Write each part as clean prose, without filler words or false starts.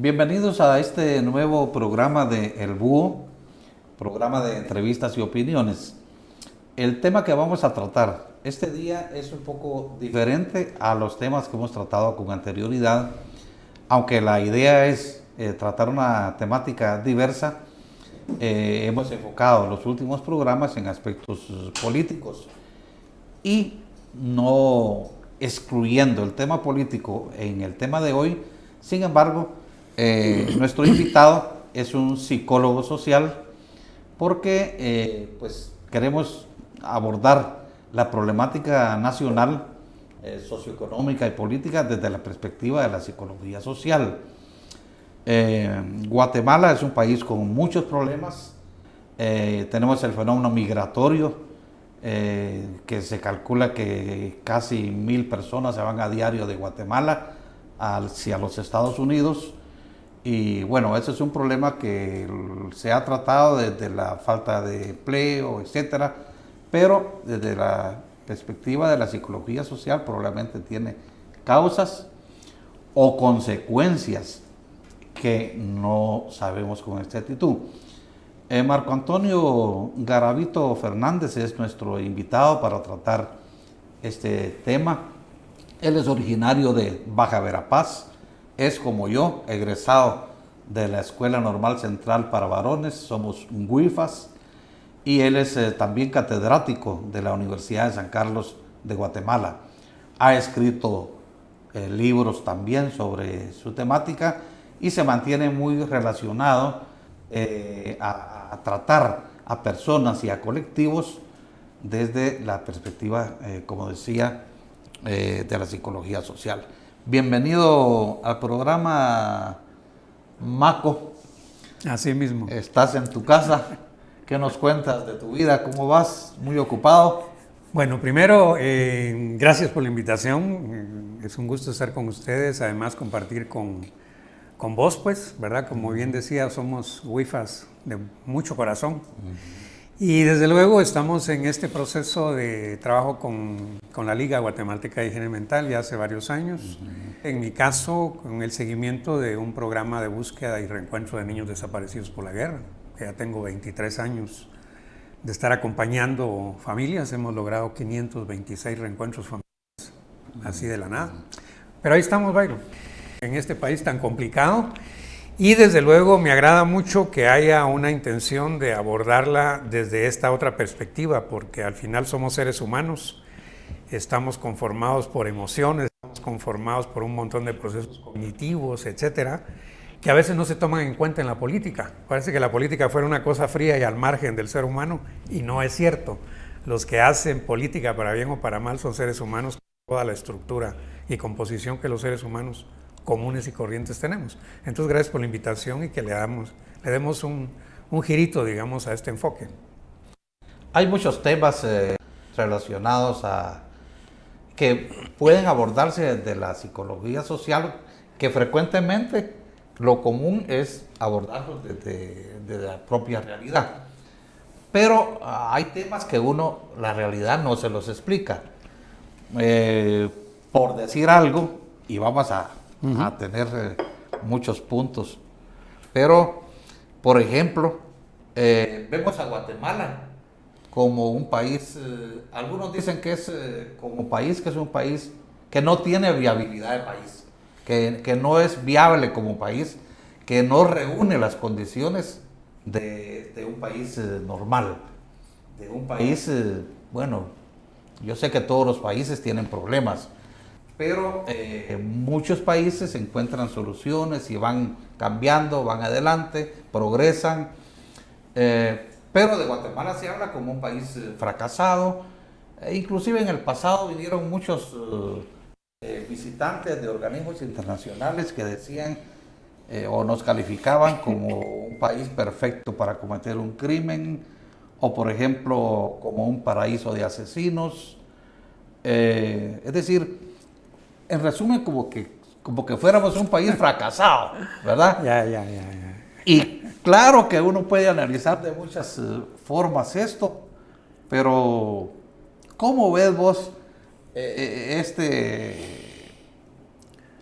Bienvenidos a este nuevo programa de El Búho, programa de entrevistas y opiniones. El tema que vamos a tratar este día es un poco diferente a los temas que hemos tratado con anterioridad, aunque la idea es tratar una temática diversa. Hemos enfocado los últimos programas en aspectos políticos y no excluyendo el tema político en el tema de hoy. Sin embargo, nuestro invitado es un psicólogo social porque pues queremos abordar la problemática nacional, socioeconómica y política desde la perspectiva de la psicología social. Guatemala es un país con muchos problemas. Tenemos el fenómeno migratorio, que se calcula que casi 1000 personas se van a diario de Guatemala hacia los Estados Unidos. Y bueno, ese es un problema que se ha tratado desde la falta de empleo, etcétera, pero desde la perspectiva de la psicología social probablemente tiene causas o consecuencias que no sabemos con exactitud. Marco Antonio Garavito Fernández es nuestro invitado para tratar este tema. Él es originario de Baja Verapaz, es como yo, egresado de la Escuela Normal Central para Varones, somos UIFAS, y él es también catedrático de la Universidad de San Carlos de Guatemala. Ha escrito libros también sobre su temática y se mantiene muy relacionado a tratar a personas y a colectivos desde la perspectiva, como decía, de la psicología social. Bienvenido al programa, Maco. Así mismo. Estás en tu casa. ¿Qué nos cuentas de tu vida? ¿Cómo vas? ¿Muy ocupado? Bueno, primero, gracias por la invitación. Es un gusto estar con ustedes, además compartir con vos, pues, ¿verdad? Como bien decía, somos UIFAS de mucho corazón. Y desde luego estamos en este proceso de trabajo con la Liga Guatemalteca de Higiene Mental ya hace varios años. En mi caso, con el seguimiento de un programa de búsqueda y reencuentro de niños desaparecidos por la guerra, que ya tengo 23 años de estar acompañando familias. Hemos logrado 526 reencuentros familiares, así de la nada. Pero ahí estamos, Byron, en este país tan complicado. Y desde luego me agrada mucho que haya una intención de abordarla desde esta otra perspectiva, porque al final somos seres humanos, estamos conformados por emociones, estamos conformados por un montón de procesos cognitivos, etcétera, que a veces no se toman en cuenta en la política. Parece que la política fuera una cosa fría y al margen del ser humano, y no es cierto. Los que hacen política para bien o para mal son seres humanos con toda la estructura y composición que los seres humanos comunes y corrientes tenemos. Entonces, gracias por la invitación y que le demos un girito, digamos, a este enfoque. Hay muchos temas relacionados a que pueden abordarse desde la psicología social, que frecuentemente lo común es abordarlos desde la propia realidad. Pero hay temas que la realidad no se los explica. Por decir algo, y vamos a tener muchos puntos. Pero, por ejemplo, vemos a Guatemala como un país, algunos dicen que es como país, que es un país que no tiene viabilidad de país, que no es viable como país, que no reúne las condiciones de un país normal, de un país, bueno, yo sé que todos los países tienen problemas, pero muchos países encuentran soluciones y van cambiando, van adelante, progresan. Pero de Guatemala se habla como un país fracasado. Inclusive en el pasado vinieron muchos visitantes de organismos internacionales que decían o nos calificaban como un país perfecto para cometer un crimen, o por ejemplo como un paraíso de asesinos. Es decir, en resumen, como que fuéramos un país fracasado, ¿verdad? Ya. Y claro que uno puede analizar de muchas formas esto, pero ¿cómo ves vos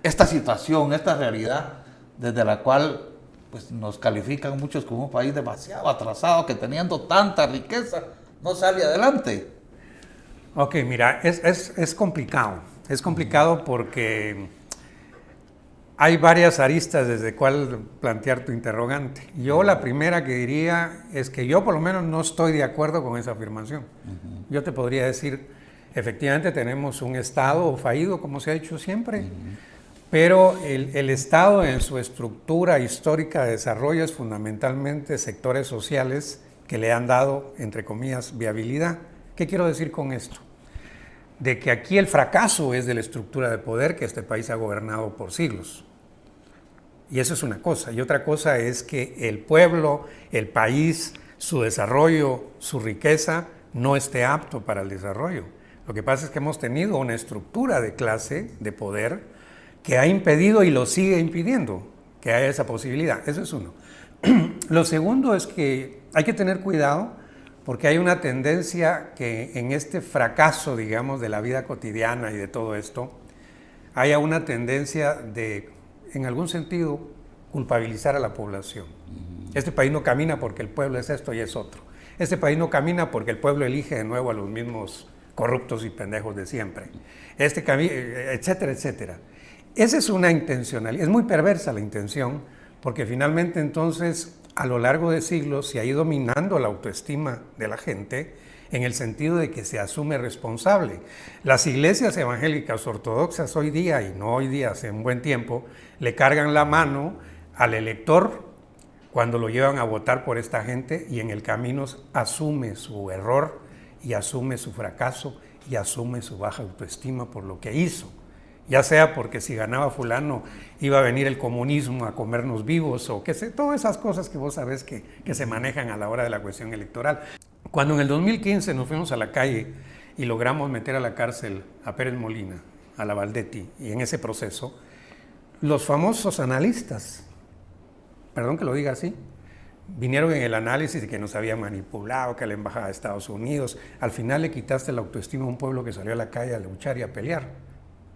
esta situación, esta realidad desde la cual pues, nos califican muchos como un país demasiado atrasado, que teniendo tanta riqueza no sale adelante. Ok, mira, es complicado. Es complicado porque hay varias aristas desde cuál plantear tu interrogante. Yo la primera que diría es que yo por lo menos no estoy de acuerdo con esa afirmación. Yo te podría decir, efectivamente tenemos un Estado fallido, como se ha hecho siempre, pero el Estado en su estructura histórica de desarrollo es fundamentalmente sectores sociales que le han dado, entre comillas, viabilidad. ¿Qué quiero decir con esto? De que aquí el fracaso es de la estructura de poder que este país ha gobernado por siglos. Y eso es una cosa. Y otra cosa es que el pueblo, el país, su desarrollo, su riqueza, no esté apto para el desarrollo. Lo que pasa es que hemos tenido una estructura de clase, de poder, que ha impedido y lo sigue impidiendo que haya esa posibilidad. Eso es uno. Lo segundo es que hay que tener cuidado porque hay una tendencia que en este fracaso, digamos, de la vida cotidiana y de todo esto, haya una tendencia de, en algún sentido, culpabilizar a la población. Este país no camina porque el pueblo es esto y es otro. Este país no camina porque el pueblo elige de nuevo a los mismos corruptos y pendejos de siempre. Etcétera, etcétera. Esa es una intencionalidad. Es muy perversa la intención porque finalmente entonces a lo largo de siglos se ha ido minando la autoestima de la gente en el sentido de que se asume responsable. Las iglesias evangélicas ortodoxas hoy día, y no hoy día, hace un buen tiempo, le cargan la mano al elector cuando lo llevan a votar por esta gente y en el camino asume su error y asume su fracaso y asume su baja autoestima por lo que hizo. Ya sea porque si ganaba fulano iba a venir el comunismo a comernos vivos o qué sé, todas esas cosas que vos sabés que se manejan a la hora de la cuestión electoral. Cuando en el 2015 nos fuimos a la calle y logramos meter a la cárcel a Pérez Molina, a la Valdetti, y en ese proceso, los famosos analistas, perdón que lo diga así, vinieron en el análisis de que nos habían manipulado, que la embajada de Estados Unidos, al final le quitaste la autoestima a un pueblo que salió a la calle a luchar y a pelear,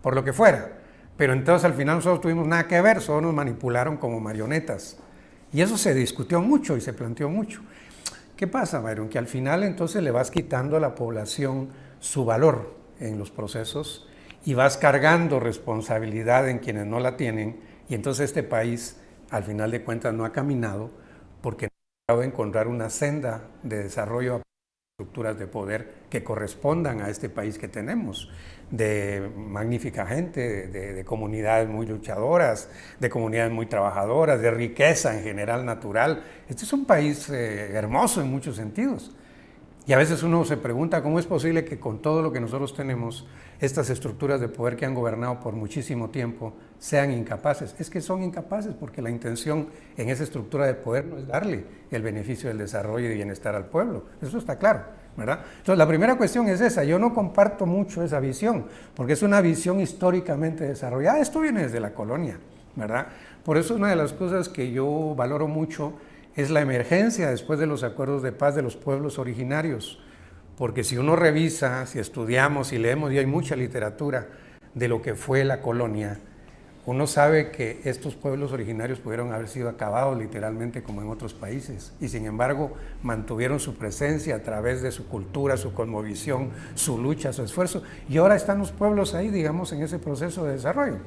por lo que fuera. Pero entonces al final nosotros tuvimos nada que ver, solo nos manipularon como marionetas. Y eso se discutió mucho y se planteó mucho. ¿Qué pasa, Byron? Que al final entonces le vas quitando a la población su valor en los procesos y vas cargando responsabilidad en quienes no la tienen y entonces este país al final de cuentas no ha caminado porque no ha logrado encontrar una senda de desarrollo a estructuras de poder que correspondan a este país que tenemos, de magnífica gente, de comunidades muy luchadoras, de comunidades muy trabajadoras, de riqueza en general natural. Este es un país hermoso en muchos sentidos. Y a veces uno se pregunta cómo es posible que con todo lo que nosotros tenemos, estas estructuras de poder que han gobernado por muchísimo tiempo sean incapaces. Es que son incapaces porque la intención en esa estructura de poder no es darle el beneficio del desarrollo y bienestar al pueblo. Eso está claro, ¿verdad? Entonces la primera cuestión es esa. Yo no comparto mucho esa visión porque es una visión históricamente desarrollada. Esto viene desde la colonia, ¿verdad? Por eso una de las cosas que yo valoro mucho es la emergencia después de los acuerdos de paz de los pueblos originarios, porque si uno revisa, si estudiamos, si leemos, y hay mucha literatura de lo que fue la colonia, uno sabe que estos pueblos originarios pudieron haber sido acabados literalmente como en otros países, y sin embargo mantuvieron su presencia a través de su cultura, su cosmovisión, su lucha, su esfuerzo, y ahora están los pueblos ahí, digamos, en ese proceso de desarrollo.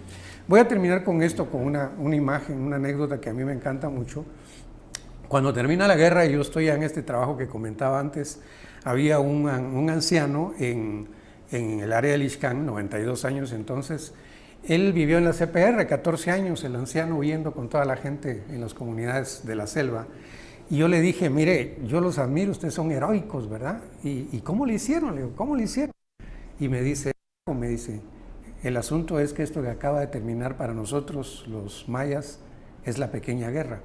Voy a terminar con esto, con una imagen, una anécdota que a mí me encanta mucho. Cuando termina la guerra, y yo estoy ya en este trabajo que comentaba antes, había un anciano en el área de Ixcán, 92 años entonces. Él vivió en la CPR, 14 años, el anciano huyendo con toda la gente en las comunidades de la selva. Y yo le dije, mire, yo los admiro, ustedes son heroicos, ¿verdad? ¿Y cómo le hicieron? Le digo, ¿cómo le hicieron? Y me dice, el asunto es que esto que acaba de terminar para nosotros, los mayas, es la pequeña guerra.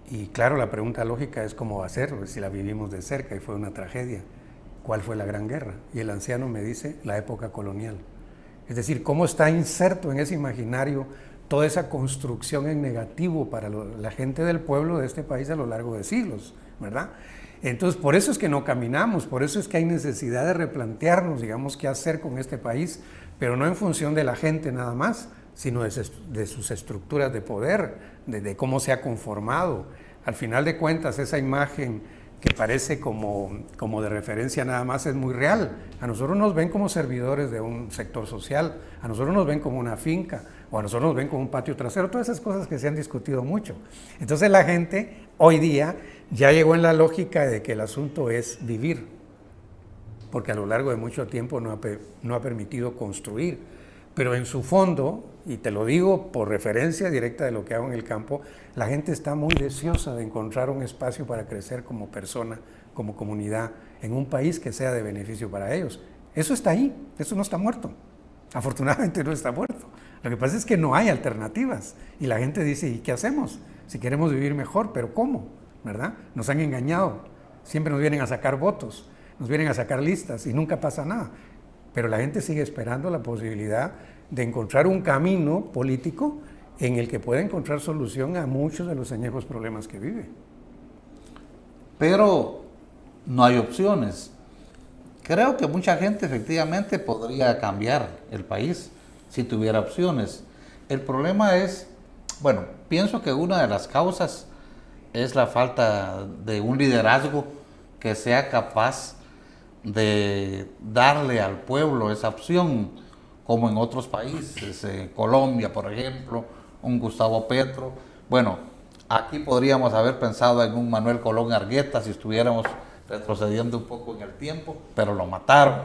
Y claro, la pregunta lógica es cómo va a ser, si la vivimos de cerca y fue una tragedia. ¿Cuál fue la gran guerra? Y el anciano me dice, la época colonial. Es decir, cómo está inserto en ese imaginario toda esa construcción en negativo para la gente del pueblo de este país a lo largo de siglos, ¿verdad? Entonces, por eso es que no caminamos, por eso es que hay necesidad de replantearnos, digamos, qué hacer con este país, pero no en función de la gente nada más, sino de sus estructuras de poder, de cómo se ha conformado. Al final de cuentas, esa imagen que parece como de referencia nada más es muy real. A nosotros nos ven como servidores de un sector social, a nosotros nos ven como una finca, o a nosotros nos ven como un patio trasero, todas esas cosas que se han discutido mucho. Entonces la gente hoy día ya llegó en la lógica de que el asunto es vivir, porque a lo largo de mucho tiempo no ha permitido construir. Pero en su fondo, y te lo digo por referencia directa de lo que hago en el campo, la gente está muy deseosa de encontrar un espacio para crecer como persona, como comunidad, en un país que sea de beneficio para ellos. Eso está ahí, eso no está muerto. Afortunadamente no está muerto. Lo que pasa es que no hay alternativas. Y la gente dice, ¿y qué hacemos? Si queremos vivir mejor, ¿pero cómo? ¿Verdad? Nos han engañado. Siempre nos vienen a sacar votos, nos vienen a sacar listas y nunca pasa nada. Pero la gente sigue esperando la posibilidad de encontrar un camino político en el que pueda encontrar solución a muchos de los añejos problemas que vive. Pero no hay opciones. Creo que mucha gente efectivamente podría cambiar el país si tuviera opciones. El problema es, bueno, pienso que una de las causas es la falta de un liderazgo que sea capaz de darle al pueblo esa opción, como en otros países, Colombia, por ejemplo, un Gustavo Petro. Bueno, aquí podríamos haber pensado en un Manuel Colón Argueta si estuviéramos retrocediendo un poco en el tiempo, pero lo mataron.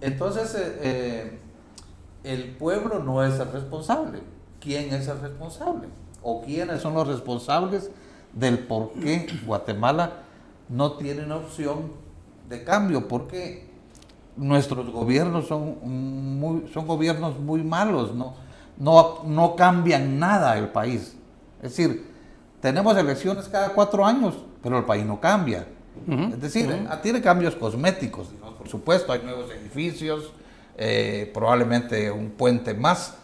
Entonces, el pueblo no es el responsable. ¿Quién es el responsable? ¿O quiénes son los responsables del por qué Guatemala no tiene una opción de cambio? Porque nuestros gobiernos son gobiernos muy malos, no cambian nada el país. Es decir, tenemos elecciones cada 4 años, pero el país no cambia. Es decir, tiene cambios cosméticos, ¿no? Por supuesto, hay nuevos edificios, probablemente un puente más,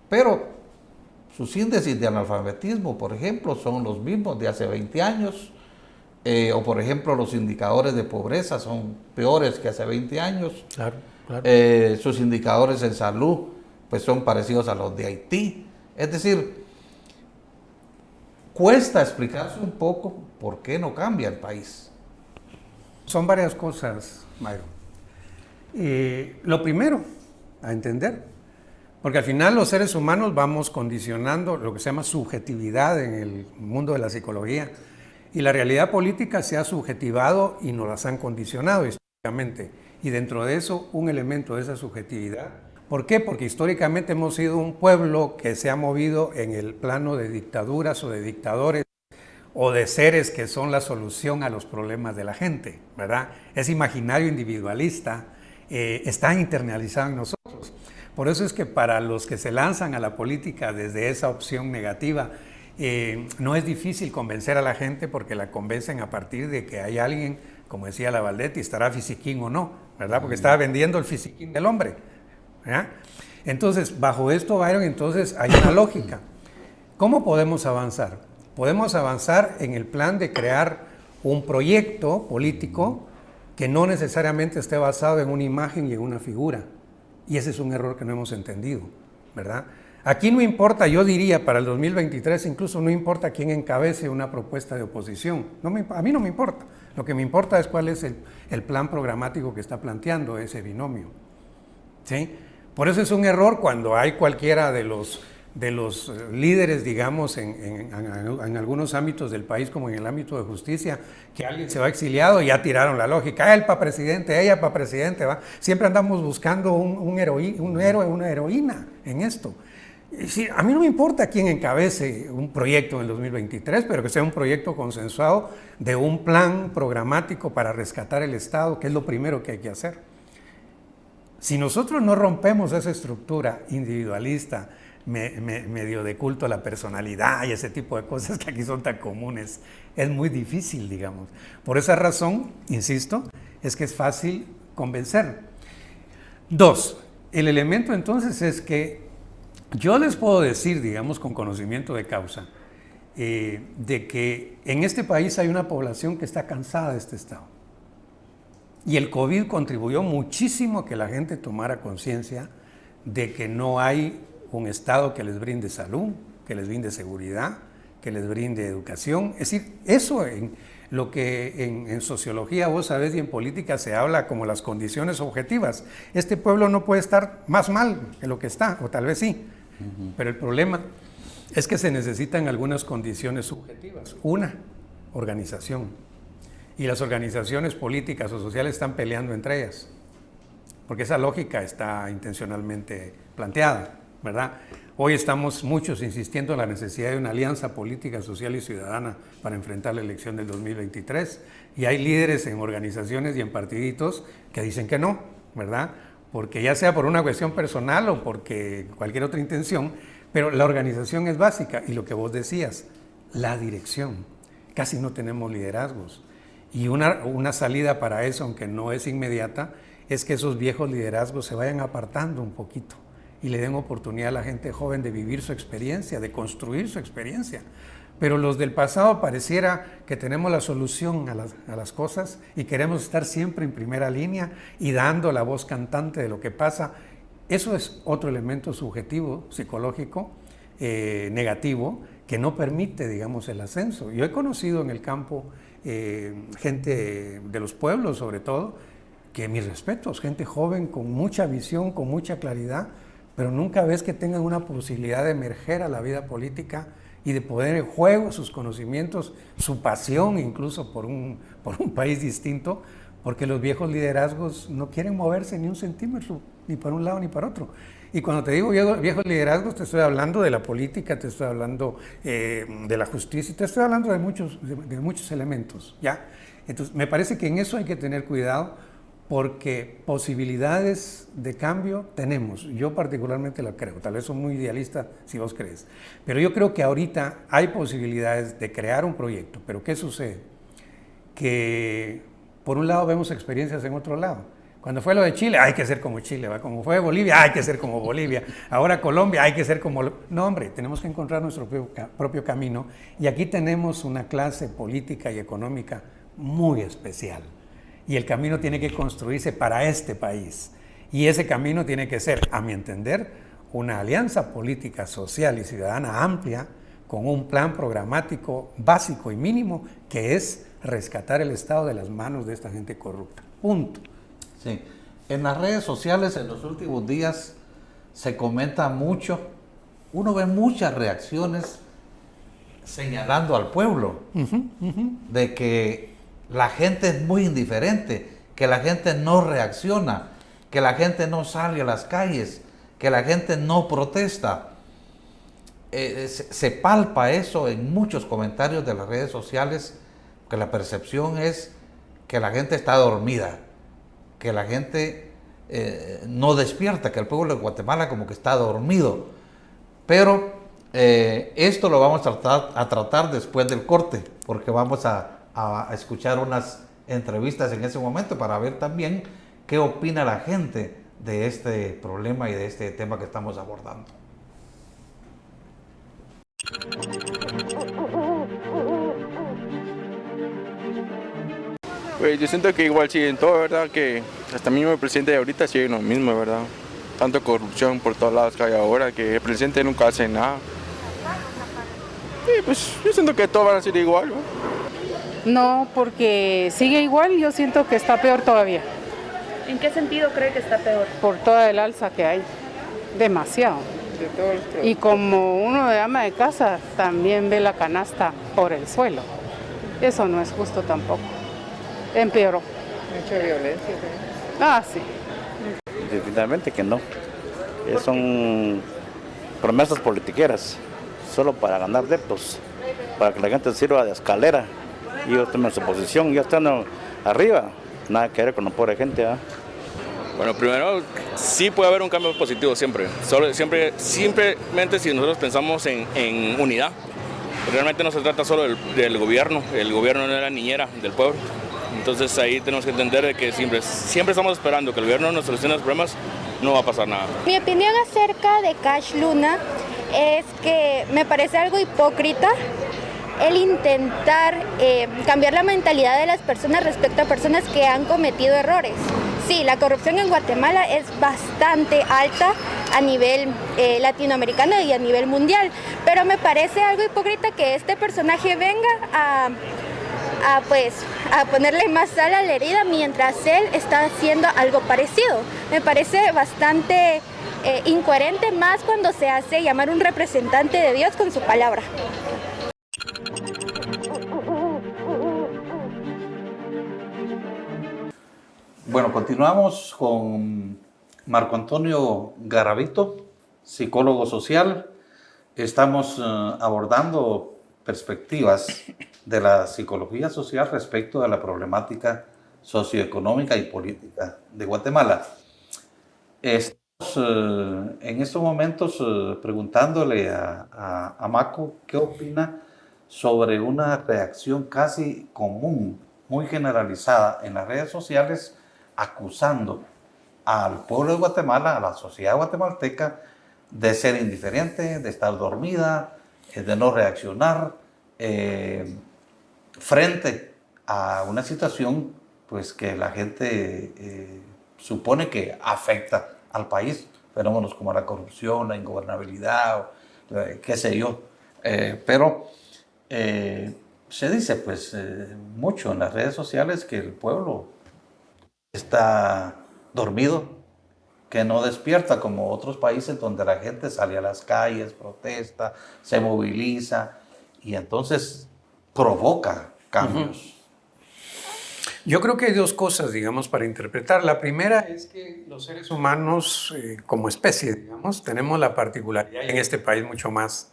pero sus índices de analfabetismo, por ejemplo, son los mismos de hace 20 años. O por ejemplo, los indicadores de pobreza son peores que hace 20 años. Claro, claro. Sus indicadores en salud pues son parecidos a los de Haití. Es decir, cuesta explicarse un poco por qué no cambia el país. Son varias cosas, Mayro. Lo primero, a entender, porque al final los seres humanos vamos condicionando lo que se llama subjetividad en el mundo de la psicología. Y la realidad política se ha subjetivado y nos las han condicionado históricamente. Y dentro de eso, un elemento de esa subjetividad. ¿Por qué? Porque históricamente hemos sido un pueblo que se ha movido en el plano de dictaduras o de dictadores o de seres que son la solución a los problemas de la gente, ¿verdad? Ese imaginario individualista está internalizado en nosotros. Por eso es que para los que se lanzan a la política desde esa opción negativa, no es difícil convencer a la gente porque la convencen a partir de que hay alguien, como decía la Valdetti, estará fisiquín o no, ¿verdad? Porque estaba vendiendo el fisiquín del hombre, ¿verdad? Entonces, bajo esto, Byron, entonces hay una lógica. ¿Cómo podemos avanzar? Podemos avanzar en el plan de crear un proyecto político que no necesariamente esté basado en una imagen y en una figura. Y ese es un error que no hemos entendido, ¿verdad? Aquí no importa, yo diría, para el 2023 incluso no importa quién encabece una propuesta de oposición. A mí no me importa. Lo que me importa es cuál es el plan programático que está planteando ese binomio. ¿Sí? Por eso es un error cuando hay cualquiera de los líderes, digamos, en algunos ámbitos del país, como en el ámbito de justicia, que alguien se va exiliado y ya tiraron la lógica. Él para presidente, ella para presidente. ¿Va? Siempre andamos buscando un héroe, una heroína en esto. Sí, a mí no me importa quién encabece un proyecto en el 2023, pero que sea un proyecto consensuado de un plan programático para rescatar el Estado, que es lo primero que hay que hacer. Si nosotros no rompemos esa estructura individualista, medio de culto a la personalidad y ese tipo de cosas que aquí son tan comunes, es muy difícil, digamos. Por esa razón, insisto, es que es fácil convencer. 2, el elemento entonces es que yo les puedo decir, digamos, con conocimiento de causa, de que en este país hay una población que está cansada de este Estado. Y el COVID contribuyó muchísimo a que la gente tomara conciencia de que no hay un Estado que les brinde salud, que les brinde seguridad, que les brinde educación. Es decir, eso en lo que en sociología, vos sabés, y en política se habla como las condiciones objetivas. Este pueblo no puede estar más mal que lo que está, o tal vez sí, pero el problema es que se necesitan algunas condiciones subjetivas. Una, organización. Y las organizaciones políticas o sociales están peleando entre ellas, porque esa lógica está intencionalmente planteada, ¿verdad? Hoy estamos muchos insistiendo en la necesidad de una alianza política, social y ciudadana para enfrentar la elección del 2023, y hay líderes en organizaciones y en partiditos que dicen que no, ¿verdad? Porque ya sea por una cuestión personal o porque cualquier otra intención, pero la organización es básica, y lo que vos decías, la dirección. Casi no tenemos liderazgos, y una salida para eso, aunque no es inmediata, es que esos viejos liderazgos se vayan apartando un poquito y le den oportunidad a la gente joven de vivir su experiencia, de construir su experiencia. Pero los del pasado pareciera que tenemos la solución a las cosas y queremos estar siempre en primera línea y dando la voz cantante de lo que pasa. Eso es otro elemento subjetivo, psicológico, negativo, que no permite, digamos, el ascenso. Yo he conocido en el campo gente de los pueblos, sobre todo, que mis respetos, gente joven con mucha visión, con mucha claridad, pero nunca ves que tengan una posibilidad de emerger a la vida política y de poner en juego sus conocimientos, su pasión incluso por un país distinto, porque los viejos liderazgos no quieren moverse ni un centímetro, ni para un lado ni para otro. Y cuando te digo viejos liderazgos, te estoy hablando de la política, te estoy hablando de la justicia, te estoy hablando de muchos elementos, ¿ya? Entonces, me parece que en eso hay que tener cuidado, porque posibilidades de cambio tenemos. Yo particularmente la creo, tal vez soy muy idealista si vos crees, pero yo creo que ahorita hay posibilidades de crear un proyecto. Pero ¿qué sucede? Que por un lado vemos experiencias en otro lado. Cuando fue lo de Chile, hay que ser como Chile, ¿va? Como fue Bolivia, hay que ser como Bolivia. Ahora Colombia, hay que ser como... No, hombre, tenemos que encontrar nuestro propio camino, y aquí tenemos una clase política y económica muy especial. Y el camino tiene que construirse para este país. Y ese camino tiene que ser, a mi entender, una alianza política, social y ciudadana amplia, con un plan programático básico y mínimo, que es rescatar el Estado de las manos de esta gente corrupta. Punto. Sí. En las redes sociales en los últimos días se comenta mucho, uno ve muchas reacciones señalando al pueblo, de que la gente es muy indiferente, que la gente no reacciona, que la gente no sale a las calles, que la gente no protesta. Se palpa eso en muchos comentarios de las redes sociales, que la percepción es que la gente está dormida, que la gente no despierta, que el pueblo de Guatemala como que está dormido. Pero esto lo vamos a tratar después del corte, porque vamos a escuchar unas entrevistas en ese momento para ver también qué opina la gente de este problema y de este tema que estamos abordando. Pues yo siento que igual siguen todo, ¿verdad? Que hasta mismo el presidente de ahorita sigue lo mismo, ¿verdad? Tanto corrupción por todos lados que hay ahora, que el presidente nunca hace nada. Y pues yo siento que todo va a ser igual, ¿no? No, porque sigue igual, yo siento que está peor todavía. ¿En qué sentido cree que está peor? Por toda el alza que hay, demasiado. De todos los productos. Y como uno de ama de casa, también ve la canasta por el suelo. Eso no es justo tampoco. Empeoró. Mucha violencia. Ah, sí. Definitivamente que no. Son promesas politiqueras, solo para ganar adeptos, para que la gente sirva de escalera. Y ellos toman su posición, ellos están arriba, nada que ver con la pobre gente, ¿eh? Bueno, primero, sí puede haber un cambio positivo siempre. Simplemente si nosotros pensamos en unidad. Realmente no se trata solo del gobierno. El gobierno no es la niñera del pueblo. Entonces ahí tenemos que entender de que siempre estamos esperando que el gobierno nos solucione los problemas, no va a pasar nada. Mi opinión acerca de Cash Luna es que me parece algo hipócrita el intentar cambiar la mentalidad de las personas respecto a personas que han cometido errores. Sí, la corrupción en Guatemala es bastante alta, a nivel latinoamericano y a nivel mundial. Pero me parece algo hipócrita que este personaje venga a ponerle más sal a la herida mientras él está haciendo algo parecido. Me parece bastante incoherente, más cuando se hace llamar un representante de Dios con su palabra. Bueno, continuamos con Marco Antonio Garavito, psicólogo social. Estamos abordando perspectivas de la psicología social respecto a la problemática socioeconómica y política de Guatemala. Estamos en estos momentos preguntándole a Maco qué opina sobre una reacción casi común, muy generalizada en las redes sociales, acusando al pueblo de Guatemala, a la sociedad guatemalteca, de ser indiferente, de estar dormida, de no reaccionar frente a una situación pues, que la gente supone que afecta al país, fenómenos como la corrupción, la ingobernabilidad, qué sé yo. Pero se dice pues mucho en las redes sociales que el pueblo está dormido, que no despierta como otros países donde la gente sale a las calles, protesta, se moviliza y entonces provoca cambios. Yo creo que hay dos cosas, digamos, para interpretar. La primera es que los seres humanos, como especie, digamos, tenemos la particularidad, en este país mucho más,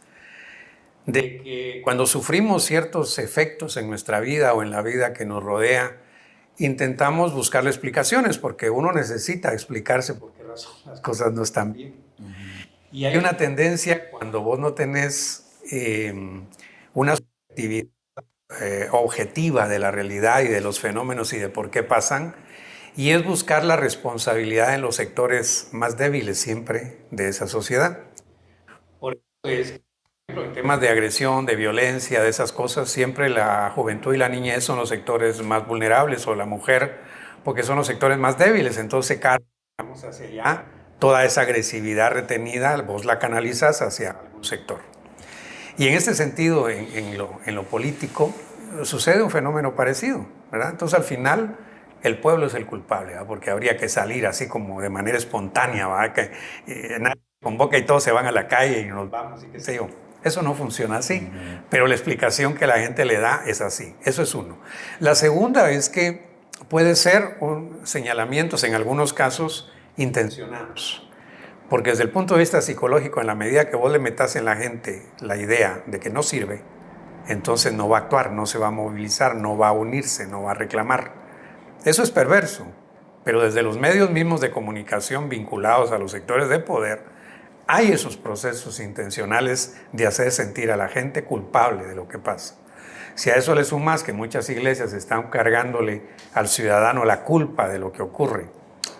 de que cuando sufrimos ciertos efectos en nuestra vida o en la vida que nos rodea, intentamos buscarle explicaciones, porque uno necesita explicarse por qué razón las cosas no están bien. Y hay una tendencia cuando vos no tenés una subjetividad objetiva de la realidad y de los fenómenos y de por qué pasan, y es buscar la responsabilidad en los sectores más débiles siempre de esa sociedad. Por eso es, en temas de agresión, de violencia, de esas cosas, siempre la juventud y la niñez son los sectores más vulnerables, o la mujer, porque son los sectores más débiles. Entonces, cargamos hacia allá toda esa agresividad retenida, vos la canalizas hacia algún sector. Y en este sentido, en lo político, sucede un fenómeno parecido, ¿verdad? Entonces, al final, el pueblo es el culpable, ¿verdad? Porque habría que salir así como de manera espontánea, ¿verdad? Que nadie convoca y todos se van a la calle y nos vamos y qué sé yo. Eso no funciona así, pero la explicación que la gente le da es así. Eso es uno. La segunda es que puede ser señalamientos, en algunos casos, intencionados. Porque desde el punto de vista psicológico, en la medida que vos le metas en la gente la idea de que no sirve, entonces no va a actuar, no se va a movilizar, no va a unirse, no va a reclamar. Eso es perverso, pero desde los medios mismos de comunicación vinculados a los sectores de poder, hay esos procesos intencionales de hacer sentir a la gente culpable de lo que pasa. Si a eso le sumas que muchas iglesias están cargándole al ciudadano la culpa de lo que ocurre,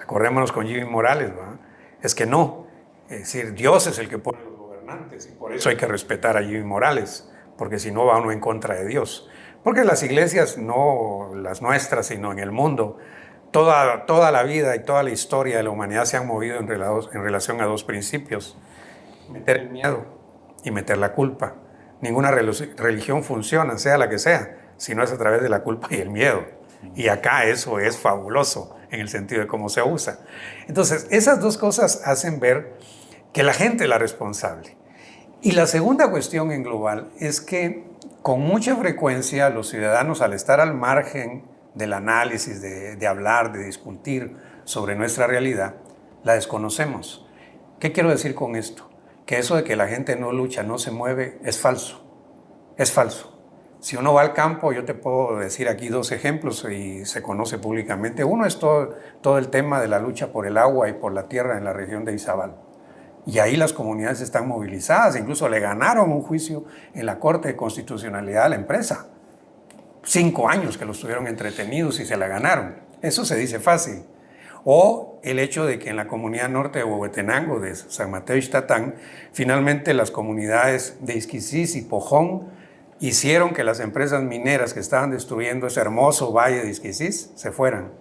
acordémonos con Jimmy Morales, ¿verdad? Es que no, es decir, Dios es el que pone a los gobernantes y por eso hay que respetar a Jimmy Morales, porque si no va uno en contra de Dios. Porque las iglesias, no las nuestras, sino en el mundo, toda la vida y toda la historia de la humanidad se han movido en relación a dos principios: meter el miedo y meter la culpa. Ninguna religión funciona, sea la que sea, si no es a través de la culpa y el miedo. Y acá eso es fabuloso en el sentido de cómo se usa. Entonces, esas dos cosas hacen ver que la gente es la responsable. Y la segunda cuestión en global es que con mucha frecuencia los ciudadanos, al estar al margen del análisis, de hablar, de discutir sobre nuestra realidad, la desconocemos. ¿Qué quiero decir con esto? Que eso de que la gente no lucha, no se mueve, es falso. Es falso. Si uno va al campo, yo te puedo decir aquí dos ejemplos y se conoce públicamente. Uno es todo el tema de la lucha por el agua y por la tierra en la región de Izabal. Y ahí las comunidades están movilizadas, incluso le ganaron un juicio en la Corte de Constitucionalidad a la empresa. 5 años que los tuvieron entretenidos y se la ganaron. Eso se dice fácil. O el hecho de que en la comunidad norte de Huehuetenango, de San Mateo y Ixtatán, finalmente las comunidades de Isquisís y Pojón hicieron que las empresas mineras que estaban destruyendo ese hermoso valle de Isquisís se fueran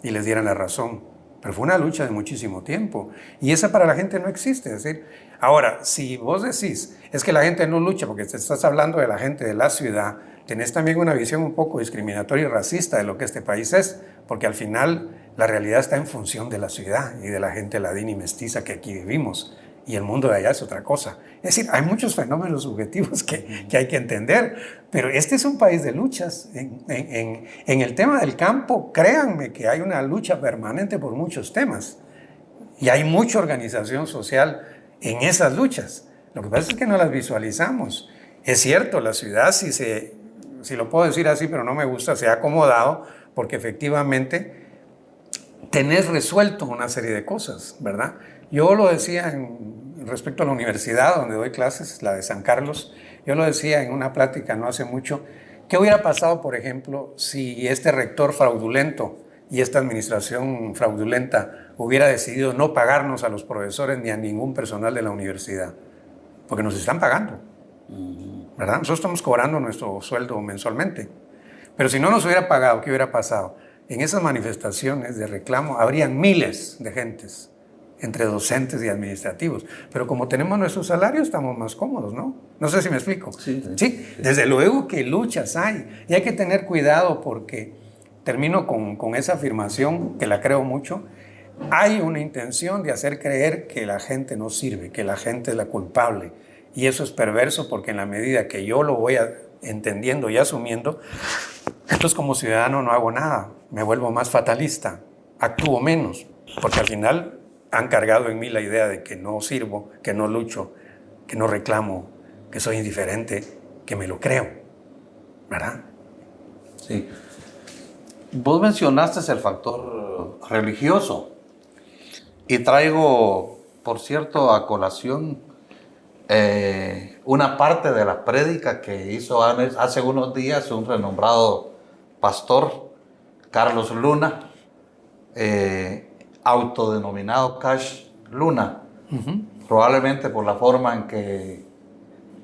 y les dieran la razón. pero fue una lucha de muchísimo tiempo. Y esa para la gente no existe. Es decir, ahora, si vos decís, es que la gente no lucha porque te estás hablando de la gente de la ciudad, tenés también una visión un poco discriminatoria y racista de lo que este país es, porque al final la realidad está en función de la ciudad y de la gente ladina y mestiza que aquí vivimos. Y el mundo de allá es otra cosa. Es decir, hay muchos fenómenos subjetivos que hay que entender, pero este es un país de luchas. En el tema del campo, créanme que hay una lucha permanente por muchos temas. Y hay mucha organización social en esas luchas. Lo que pasa es que no las visualizamos. Es cierto, la ciudad, si lo puedo decir así, pero no me gusta, se ha acomodado porque efectivamente tenés resuelto una serie de cosas, ¿verdad? Yo lo decía respecto a la universidad donde doy clases, la de San Carlos, yo lo decía en una plática no hace mucho, ¿qué hubiera pasado, por ejemplo, si este rector fraudulento y esta administración fraudulenta hubiera decidido no pagarnos a los profesores ni a ningún personal de la universidad? Porque nos están pagando, ¿verdad? Nosotros estamos cobrando nuestro sueldo mensualmente. Pero si no nos hubiera pagado, ¿qué hubiera pasado? En esas manifestaciones de reclamo habrían miles de gentes, entre docentes y administrativos. Pero como tenemos nuestro salario, estamos más cómodos, ¿no? No sé si me explico. Sí, desde luego que luchas hay. Y hay que tener cuidado porque, termino con esa afirmación, que la creo mucho, hay una intención de hacer creer que la gente no sirve, que la gente es la culpable. Y eso es perverso porque en la medida que yo lo voy entendiendo y asumiendo, entonces como ciudadano no hago nada, me vuelvo más fatalista, actúo menos, porque al final han cargado en mí la idea de que no sirvo, que no lucho, que no reclamo, que soy indiferente, que me lo creo, ¿verdad? Sí. Vos mencionaste el factor religioso y traigo, por cierto, a colación una parte de la prédica que hizo hace unos días un renombrado pastor, Carlos Luna, autodenominado Cash Luna, probablemente por la forma en que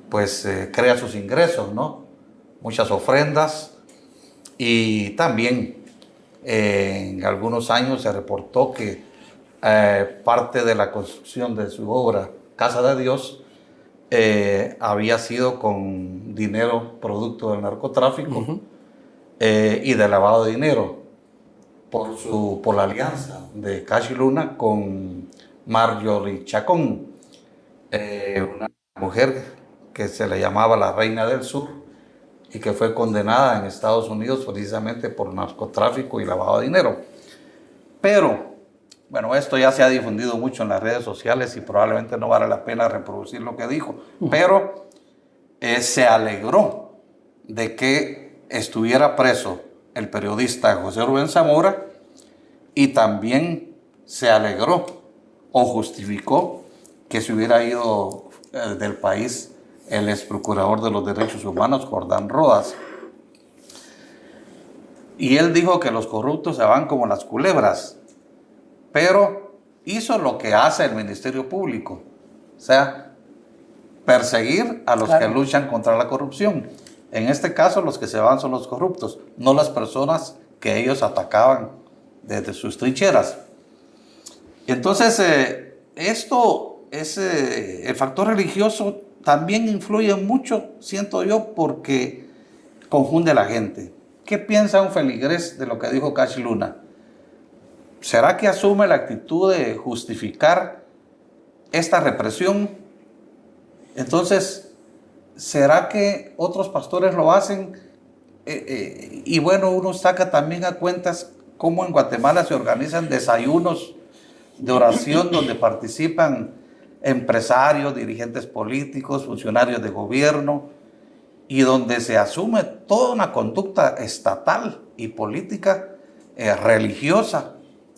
pues crea sus ingresos, ¿no? Muchas ofrendas y también en algunos años se reportó que parte de la construcción de su obra Casa de Dios había sido con dinero producto del narcotráfico y de lavado de dinero por la alianza de Cash Luna con Marjorie Chacón, una mujer que se le llamaba la Reina del Sur y que fue condenada en Estados Unidos precisamente por narcotráfico y lavado de dinero. Pero, bueno, esto ya se ha difundido mucho en las redes sociales y probablemente no vale la pena reproducir lo que dijo, pero se alegró de que estuviera preso el periodista José Rubén Zamora y también se alegró o justificó que se hubiera ido del país el ex procurador de los derechos humanos, Jordán Rodas. Y él dijo que los corruptos se van como las culebras, pero hizo lo que hace el Ministerio Público, o sea, perseguir a los que luchan contra la corrupción. En este caso, los que se van son los corruptos, no las personas que ellos atacaban desde sus trincheras. Entonces, el factor religioso también influye mucho, siento yo, porque confunde a la gente. ¿Qué piensa un feligrés de lo que dijo Cash Luna? ¿Será que asume la actitud de justificar esta represión? Entonces, ¿será que otros pastores lo hacen? Y bueno, uno saca también a cuentas cómo en Guatemala se organizan desayunos de oración donde participan empresarios, dirigentes políticos, funcionarios de gobierno, y donde se asume toda una conducta estatal y política religiosa,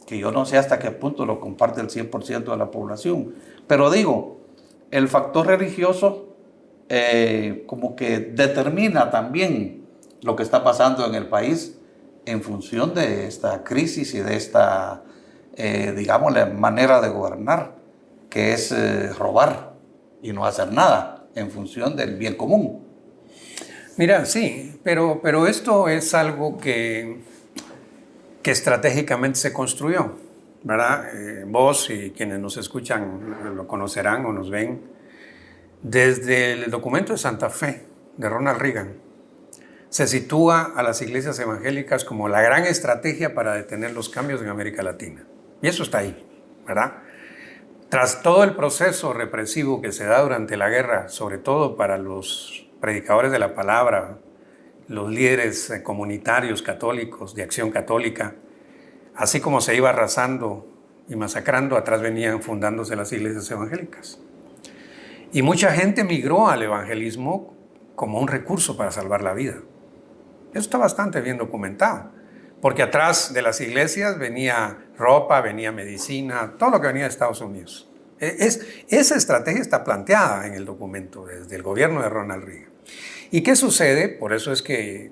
que yo no sé hasta qué punto lo comparte el 100% de la población. Pero digo, el factor religioso como que determina también lo que está pasando en el país en función de esta crisis y de esta, digamos, la manera de gobernar, que es robar y no hacer nada en función del bien común. Mira, sí, pero esto es algo que estratégicamente se construyó. ¿verdad? Vos y quienes nos escuchan lo conocerán o nos ven. Desde el documento de Santa Fe de Ronald Reagan se sitúa a las iglesias evangélicas como la gran estrategia para detener los cambios en América Latina. Y eso está ahí, ¿verdad? Tras todo el proceso represivo que se da durante la guerra, sobre todo para los predicadores de la palabra, los líderes comunitarios católicos de Acción Católica, así como se iba arrasando y masacrando, atrás venían fundándose las iglesias evangélicas. Y mucha gente migró al evangelismo como un recurso para salvar la vida. Eso está bastante bien documentado, porque atrás de las iglesias venía ropa, venía medicina, todo lo que venía de Estados Unidos. Esa estrategia está planteada en el documento desde el gobierno de Ronald Reagan. ¿Y qué sucede? Por eso es que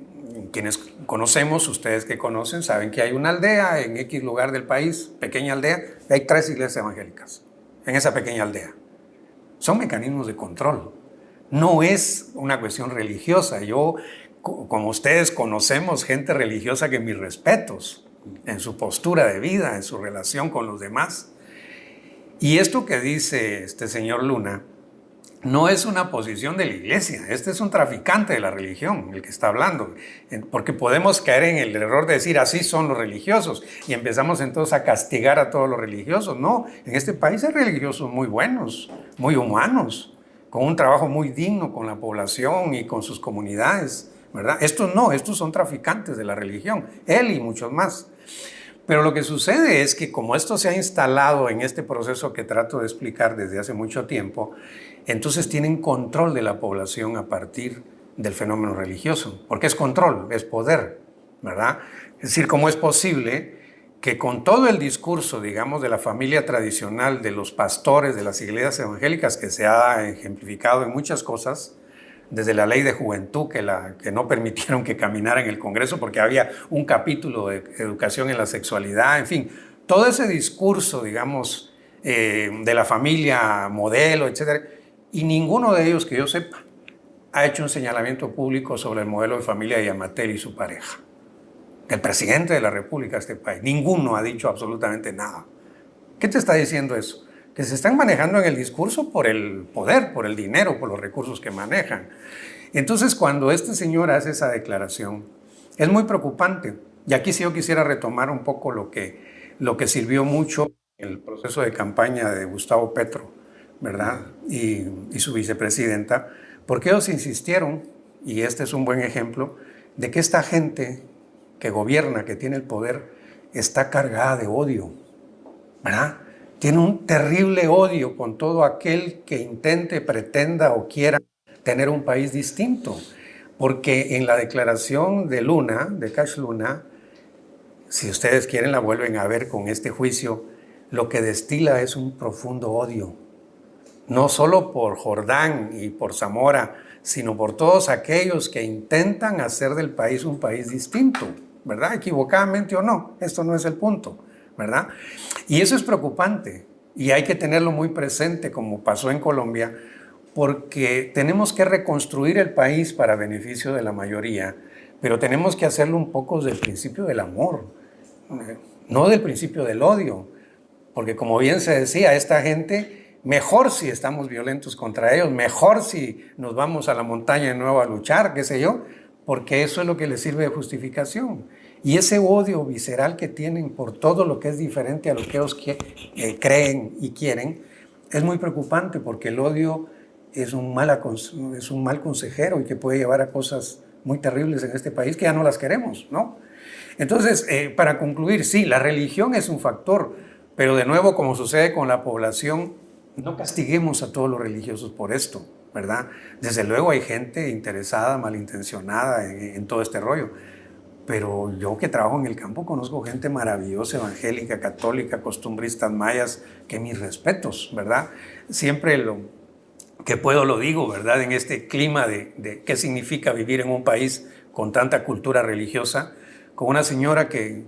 quienes conocemos, ustedes que conocen, saben que hay una aldea en X lugar del país, pequeña aldea, y hay 3 iglesias evangélicas en esa pequeña aldea. Son mecanismos de control. No es una cuestión religiosa. Yo, como ustedes, conocemos gente religiosa que mis respetos en su postura de vida, en su relación con los demás. Y esto que dice este señor Luna no es una posición de la iglesia. Este es un traficante de la religión, el que está hablando. Porque podemos caer en el error de decir así son los religiosos y empezamos entonces a castigar a todos los religiosos. No, en este país hay religiosos muy buenos, muy humanos, con un trabajo muy digno con la población y con sus comunidades, ¿verdad? Estos no, estos son traficantes de la religión, él y muchos más. Pero lo que sucede es que como esto se ha instalado en este proceso que trato de explicar desde hace mucho tiempo, entonces tienen control de la población a partir del fenómeno religioso, porque es control, es poder, ¿verdad? Es decir, ¿cómo es posible que con todo el discurso, digamos, de la familia tradicional, de los pastores, de las iglesias evangélicas, que se ha ejemplificado en muchas cosas, desde la ley de juventud que no permitieron que caminara en el Congreso porque había un capítulo de educación en la sexualidad, en fin, todo ese discurso, digamos, de la familia modelo, etcétera, y ninguno de ellos, que yo sepa, ha hecho un señalamiento público sobre el modelo de familia de Yamatel y su pareja. El presidente de la República de este país, ninguno ha dicho absolutamente nada. ¿Qué te está diciendo eso? Que se están manejando en el discurso por el poder, por el dinero, por los recursos que manejan. Entonces, cuando este señor hace esa declaración, es muy preocupante. Y aquí sí yo quisiera retomar un poco lo que sirvió mucho en el proceso de campaña de Gustavo Petro, ¿verdad? Y su vicepresidenta, porque ellos insistieron, y este es un buen ejemplo, de que esta gente que gobierna, que tiene el poder, está cargada de odio, ¿verdad? Tiene un terrible odio con todo aquel que intente, pretenda o quiera tener un país distinto. Porque en la declaración de Luna, de Cash Luna, si ustedes quieren la vuelven a ver con este juicio, lo que destila es un profundo odio. No solo por Jordán y por Zamora, sino por todos aquellos que intentan hacer del país un país distinto, ¿verdad? Equivocadamente o no, esto no es el punto, ¿verdad? Y eso es preocupante y hay que tenerlo muy presente como pasó en Colombia, porque tenemos que reconstruir el país para beneficio de la mayoría, pero tenemos que hacerlo un poco desde el principio del amor, no del principio del odio, porque como bien se decía, esta gente, mejor si estamos violentos contra ellos, mejor si nos vamos a la montaña de nuevo a luchar, qué sé yo, porque eso es lo que les sirve de justificación. Y ese odio visceral que tienen por todo lo que es diferente a lo que ellos creen y quieren, es muy preocupante porque el odio es un mal consejero y que puede llevar a cosas muy terribles en este país que ya no las queremos, ¿no? Entonces, para concluir, sí, la religión es un factor, pero de nuevo, como sucede con la población, no castiguemos a todos los religiosos por esto, ¿verdad? Desde luego hay gente interesada, malintencionada en todo este rollo, pero yo que trabajo en el campo conozco gente maravillosa, evangélica, católica, costumbristas mayas, que mis respetos, ¿verdad? Siempre lo que puedo lo digo, ¿verdad? En este clima de qué significa vivir en un país con tanta cultura religiosa, con una señora que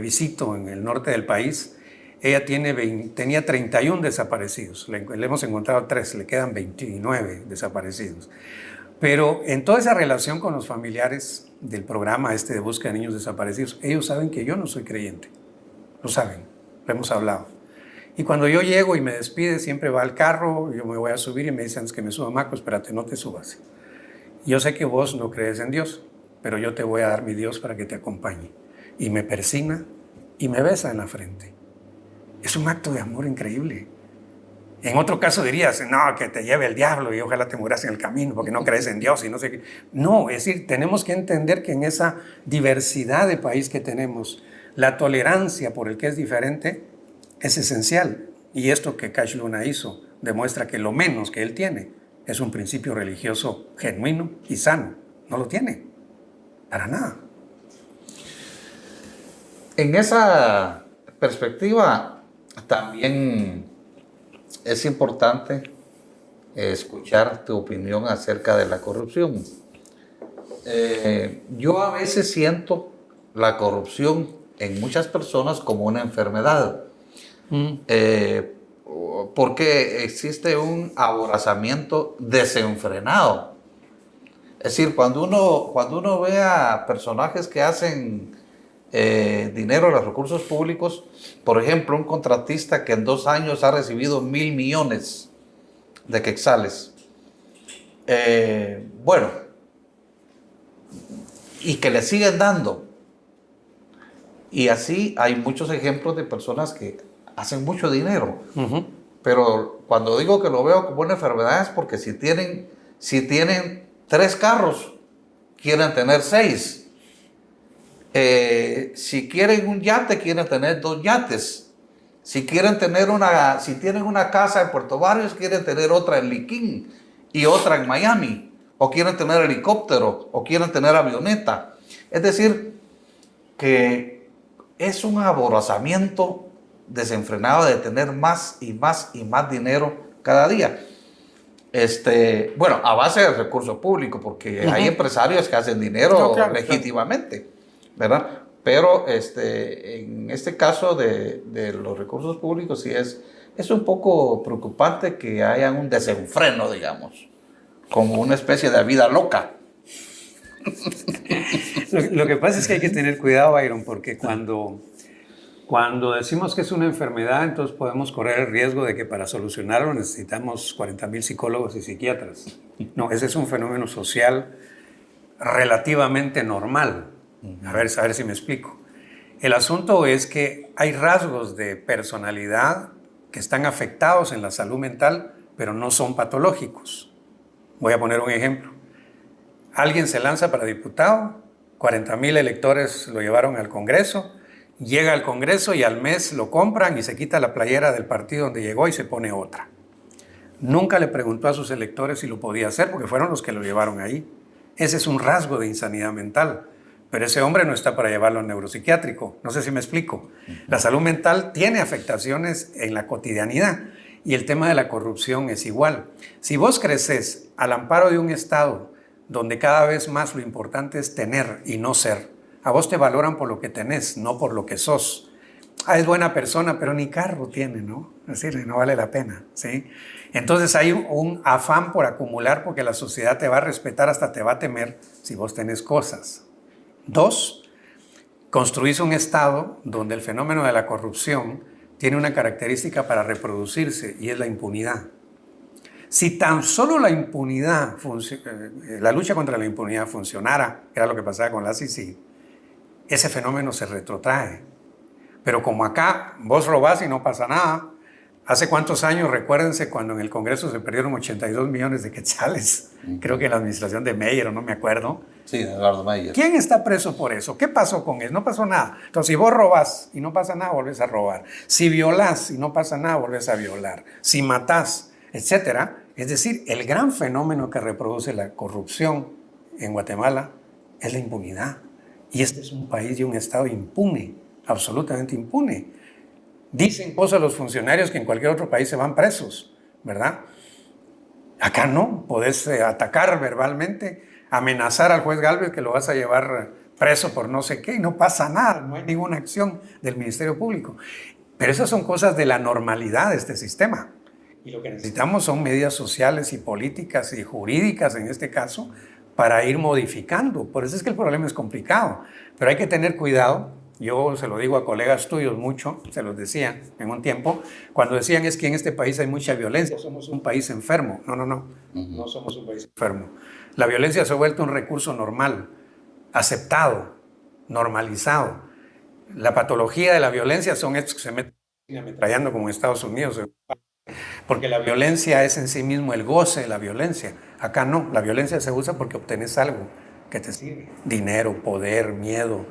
visito en el norte del país. Ella tenía 31 desaparecidos, le hemos encontrado 3, le quedan 29 desaparecidos. Pero en toda esa relación con los familiares del programa de búsqueda de niños desaparecidos, ellos saben que yo no soy creyente, lo saben, lo hemos hablado. Y cuando yo llego y me despide, siempre va al carro, yo me voy a subir y me dicen, antes que me suba, Marco, espérate, no te subas. Yo sé que vos no crees en Dios, pero yo te voy a dar mi Dios para que te acompañe. Y me persigna y me besa en la frente. Es un acto de amor increíble. En otro caso dirías, no, que te lleve el diablo y ojalá te mueras en el camino porque no crees en Dios y no sé qué. No, es decir, tenemos que entender que en esa diversidad de país que tenemos, la tolerancia por el que es diferente es esencial. Y esto que Cash Luna hizo demuestra que lo menos que él tiene es un principio religioso genuino y sano. No lo tiene, para nada. En esa perspectiva también es importante escuchar tu opinión acerca de la corrupción. Yo a veces siento la corrupción en muchas personas como una enfermedad, porque existe un aborazamiento desenfrenado. Es decir, cuando uno ve a personajes que hacen dinero de los recursos públicos, por ejemplo, un contratista que en 2 años ha recibido 1.000 millones de quetzales, bueno, y que le siguen dando. Y así hay muchos ejemplos de personas que hacen mucho dinero. Pero cuando digo que lo veo como una enfermedad es porque si tienen 3 carros, quieren tener 6. Si quieren un yate, quieren tener 2 yates. Si tienen una casa en Puerto Barrios, quieren tener otra en Liquín y otra en Miami. O quieren tener helicóptero, o quieren tener avioneta. Es decir, que es un aborazamiento desenfrenado de tener más y más y más dinero cada día. Bueno, a base del recurso público, porque hay empresarios que hacen dinero legítimamente, ¿verdad? Pero en este caso de los recursos públicos sí es un poco preocupante que haya un desenfreno, digamos, como una especie de vida loca. Lo que pasa es que hay que tener cuidado, Byron, porque cuando decimos que es una enfermedad, entonces podemos correr el riesgo de que para solucionarlo necesitamos 40,000 psicólogos y psiquiatras. No, ese es un fenómeno social relativamente normal. A ver si me explico. El asunto es que hay rasgos de personalidad que están afectados en la salud mental, pero no son patológicos. Voy a poner un ejemplo. Alguien se lanza para diputado, 40,000 electores lo llevaron al Congreso, llega al Congreso y al mes lo compran y se quita la playera del partido donde llegó y se pone otra. Nunca le preguntó a sus electores si lo podía hacer porque fueron los que lo llevaron ahí. Ese es un rasgo de insanidad mental. Pero ese hombre no está para llevarlo al neuropsiquiátrico. No sé si me explico. La salud mental tiene afectaciones en la cotidianidad y el tema de la corrupción es igual. Si vos creces al amparo de un Estado donde cada vez más lo importante es tener y no ser, a vos te valoran por lo que tenés, no por lo que sos. Es buena persona, pero ni carro tiene, ¿no? Es decir, no vale la pena, ¿sí? Entonces hay un afán por acumular porque la sociedad te va a respetar, hasta te va a temer si vos tenés cosas. 2, construís un Estado donde el fenómeno de la corrupción tiene una característica para reproducirse y es la impunidad. Si tan solo la impunidad, la lucha contra la impunidad funcionara, que era lo que pasaba con la CICI, ese fenómeno se retrotrae. Pero como acá vos robás y no pasa nada, ¿hace cuántos años, recuérdense, cuando en el Congreso se perdieron 82 millones de quetzales? Creo que en la administración de Meyer, o no me acuerdo. Sí, de Eduardo Meyer. ¿Quién está preso por eso? ¿Qué pasó con él? No pasó nada. Entonces, si vos robás y no pasa nada, volvés a robar. Si violás y no pasa nada, volvés a violar. Si matás, etcétera. Es decir, el gran fenómeno que reproduce la corrupción en Guatemala es la impunidad. Y este es un país y un Estado impune, absolutamente impune. Dicen cosas los funcionarios que en cualquier otro país se van presos, ¿verdad? Acá no, podés atacar verbalmente, amenazar al juez Gálvez que lo vas a llevar preso por no sé qué y no pasa nada, no hay ninguna acción del Ministerio Público. Pero esas son cosas de la normalidad de este sistema. Y lo que necesitamos son medidas sociales y políticas y jurídicas en este caso para ir modificando. Por eso es que el problema es complicado. Pero hay que tener cuidado Yo se lo digo a colegas tuyos mucho, se los decía en un tiempo, cuando decían es que en este país hay mucha violencia, somos un país enfermo. No, no somos un país enfermo. La violencia se ha vuelto un recurso normal, aceptado, normalizado. La patología de la violencia son estos que se meten ametrallando como en Estados Unidos, porque la violencia es en sí mismo el goce de la violencia. Acá no, la violencia se usa porque obtenés algo que te sirve, dinero, poder, miedo,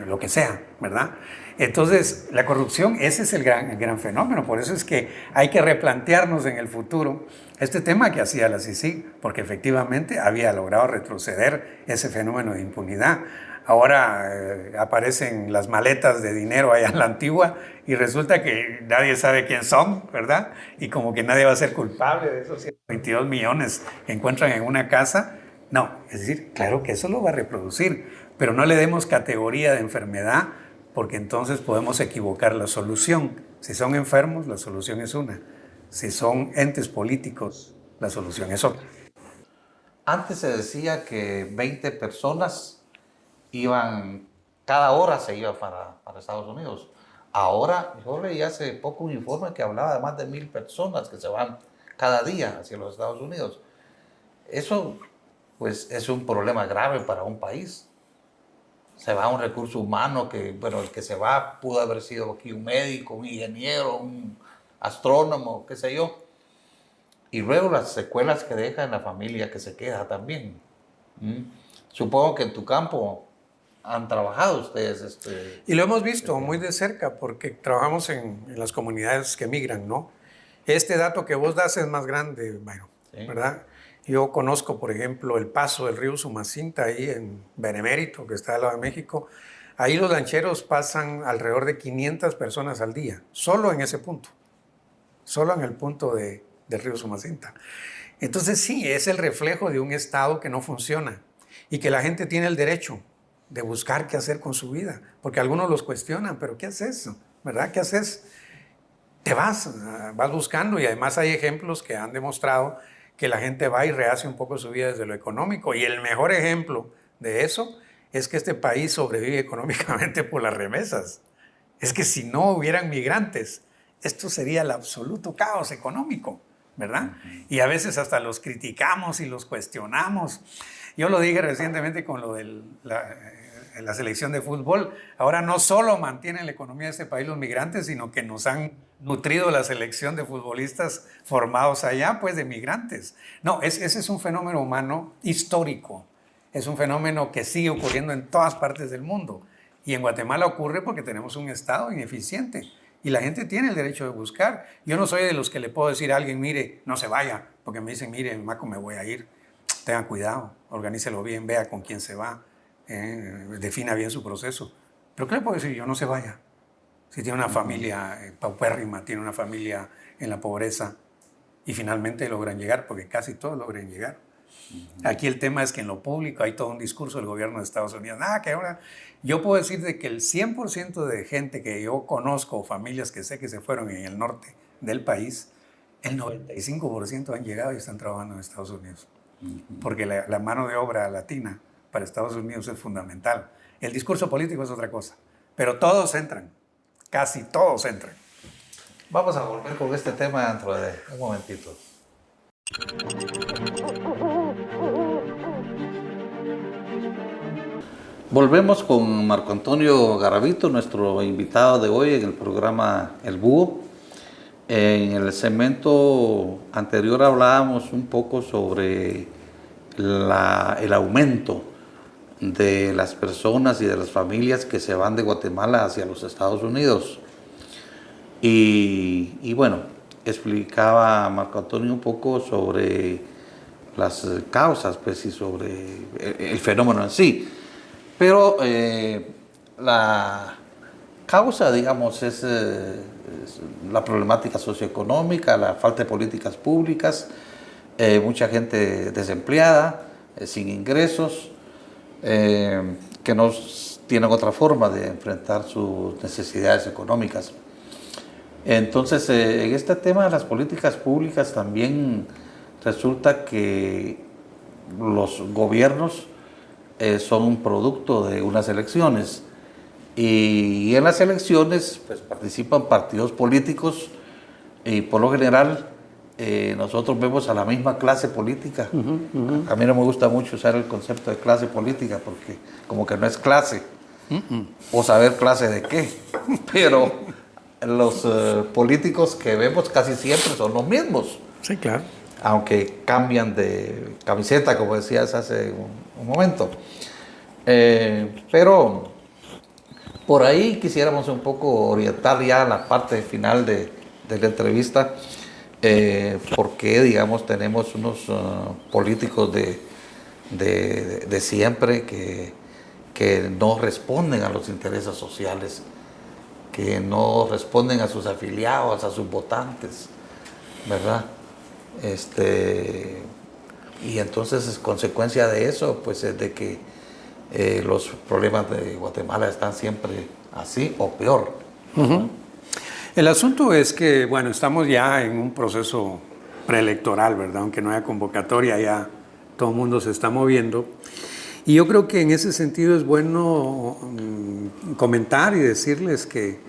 lo que sea, ¿verdad? Entonces, la corrupción, ese es el gran fenómeno, por eso es que hay que replantearnos en el futuro este tema que hacía la CICIG, porque efectivamente había logrado retroceder ese fenómeno de impunidad. Ahora aparecen las maletas de dinero allá en la Antigua y resulta que nadie sabe quién son, ¿verdad? Y como que nadie va a ser culpable de esos 122 millones que encuentran en una casa. No, es decir, claro que eso lo va a reproducir, pero no le demos categoría de enfermedad porque entonces podemos equivocar la solución. Si son enfermos, la solución es una. Si son entes políticos, la solución es otra. Antes se decía que 20 personas cada hora se iba para Estados Unidos. Ahora, yo leí hace poco un informe que hablaba de más de 1,000 personas que se van cada día hacia los Estados Unidos. Eso, pues, es un problema grave para un país. Se va un recurso humano que, bueno, el que se va pudo haber sido aquí un médico, un ingeniero, un astrónomo, qué sé yo. Y luego las secuelas que deja en la familia que se queda también. Supongo que en tu campo han trabajado ustedes. Y lo hemos visto muy de cerca porque trabajamos en las comunidades que migran, ¿no? Este dato que vos das es más grande, bueno, sí, ¿verdad? Yo conozco, por ejemplo, el paso del río Sumacinta ahí en Benemérito, que está al lado de México. Ahí los lancheros pasan alrededor de 500 personas al día, solo en ese punto, solo en el punto del río Sumacinta. Entonces sí, es el reflejo de un Estado que no funciona y que la gente tiene el derecho de buscar qué hacer con su vida, porque algunos los cuestionan, pero ¿qué haces? ¿Verdad? ¿Qué haces? Te vas buscando y además hay ejemplos que han demostrado que la gente va y rehace un poco su vida desde lo económico y el mejor ejemplo de eso es que este país sobrevive económicamente por las remesas. Es que si no hubieran migrantes, esto sería el absoluto caos económico, ¿verdad? Y a veces hasta los criticamos y los cuestionamos. Yo lo dije recientemente con lo de la selección de fútbol. Ahora no solo mantienen la economía de este país los migrantes, sino que nos han nutrido la selección de futbolistas formados allá, pues de migrantes. No, ese es un fenómeno humano histórico. Es un fenómeno que sigue ocurriendo en todas partes del mundo. Y en Guatemala ocurre porque tenemos un Estado ineficiente. Y la gente tiene el derecho de buscar. Yo no soy de los que le puedo decir a alguien, mire, no se vaya, porque me dicen, mire, Maco, me voy a ir. Tengan cuidado, organícelo bien, vea con quién se va, defina bien su proceso. ¿Pero qué le puedo decir? Yo no se vaya. Si tiene una familia paupérrima, tiene una familia en la pobreza y finalmente logran llegar, porque casi todos logran llegar. Aquí el tema es que en lo público hay todo un discurso del gobierno de Estados Unidos. Que ahora yo puedo decir de que el 100% de gente que yo conozco, familias que sé que se fueron en el norte del país, el 95% han llegado y están trabajando en Estados Unidos. Porque la mano de obra latina para Estados Unidos es fundamental. El discurso político es otra cosa, pero todos entran, casi todos entran. Vamos a volver con este tema dentro de un momentito. Volvemos con Marco Antonio Garavito, nuestro invitado de hoy en el programa El Búho. En el segmento anterior hablábamos un poco sobre el aumento de las personas y de las familias que se van de Guatemala hacia los Estados Unidos. Y bueno, explicaba Marco Antonio un poco sobre las causas, pues, y sobre el fenómeno en sí. Pero la causa, digamos, es la problemática socioeconómica, la falta de políticas públicas, mucha gente desempleada, sin ingresos, que no tienen otra forma de enfrentar sus necesidades económicas. Entonces, en este tema de las políticas públicas también resulta que los gobiernos son un producto de unas elecciones Y en las elecciones pues, participan partidos políticos y por lo general nosotros vemos a la misma clase política. A mí no me gusta mucho usar el concepto de clase política porque como que no es clase o saber clase de qué, pero los políticos que vemos casi siempre son los mismos. Sí, claro. Aunque cambian de camiseta, como decías hace un momento. Pero por ahí quisiéramos un poco orientar ya la parte final de la entrevista, porque, digamos, tenemos unos políticos de siempre que no responden a los intereses sociales, que no responden a sus afiliados, a sus votantes, ¿verdad? Y entonces, es consecuencia de eso, pues es de que los problemas de Guatemala están siempre así o peor. El asunto es que, bueno, estamos ya en un proceso preelectoral, ¿verdad? Aunque no haya convocatoria, ya todo el mundo se está moviendo. Y yo creo que en ese sentido es bueno comentar y decirles que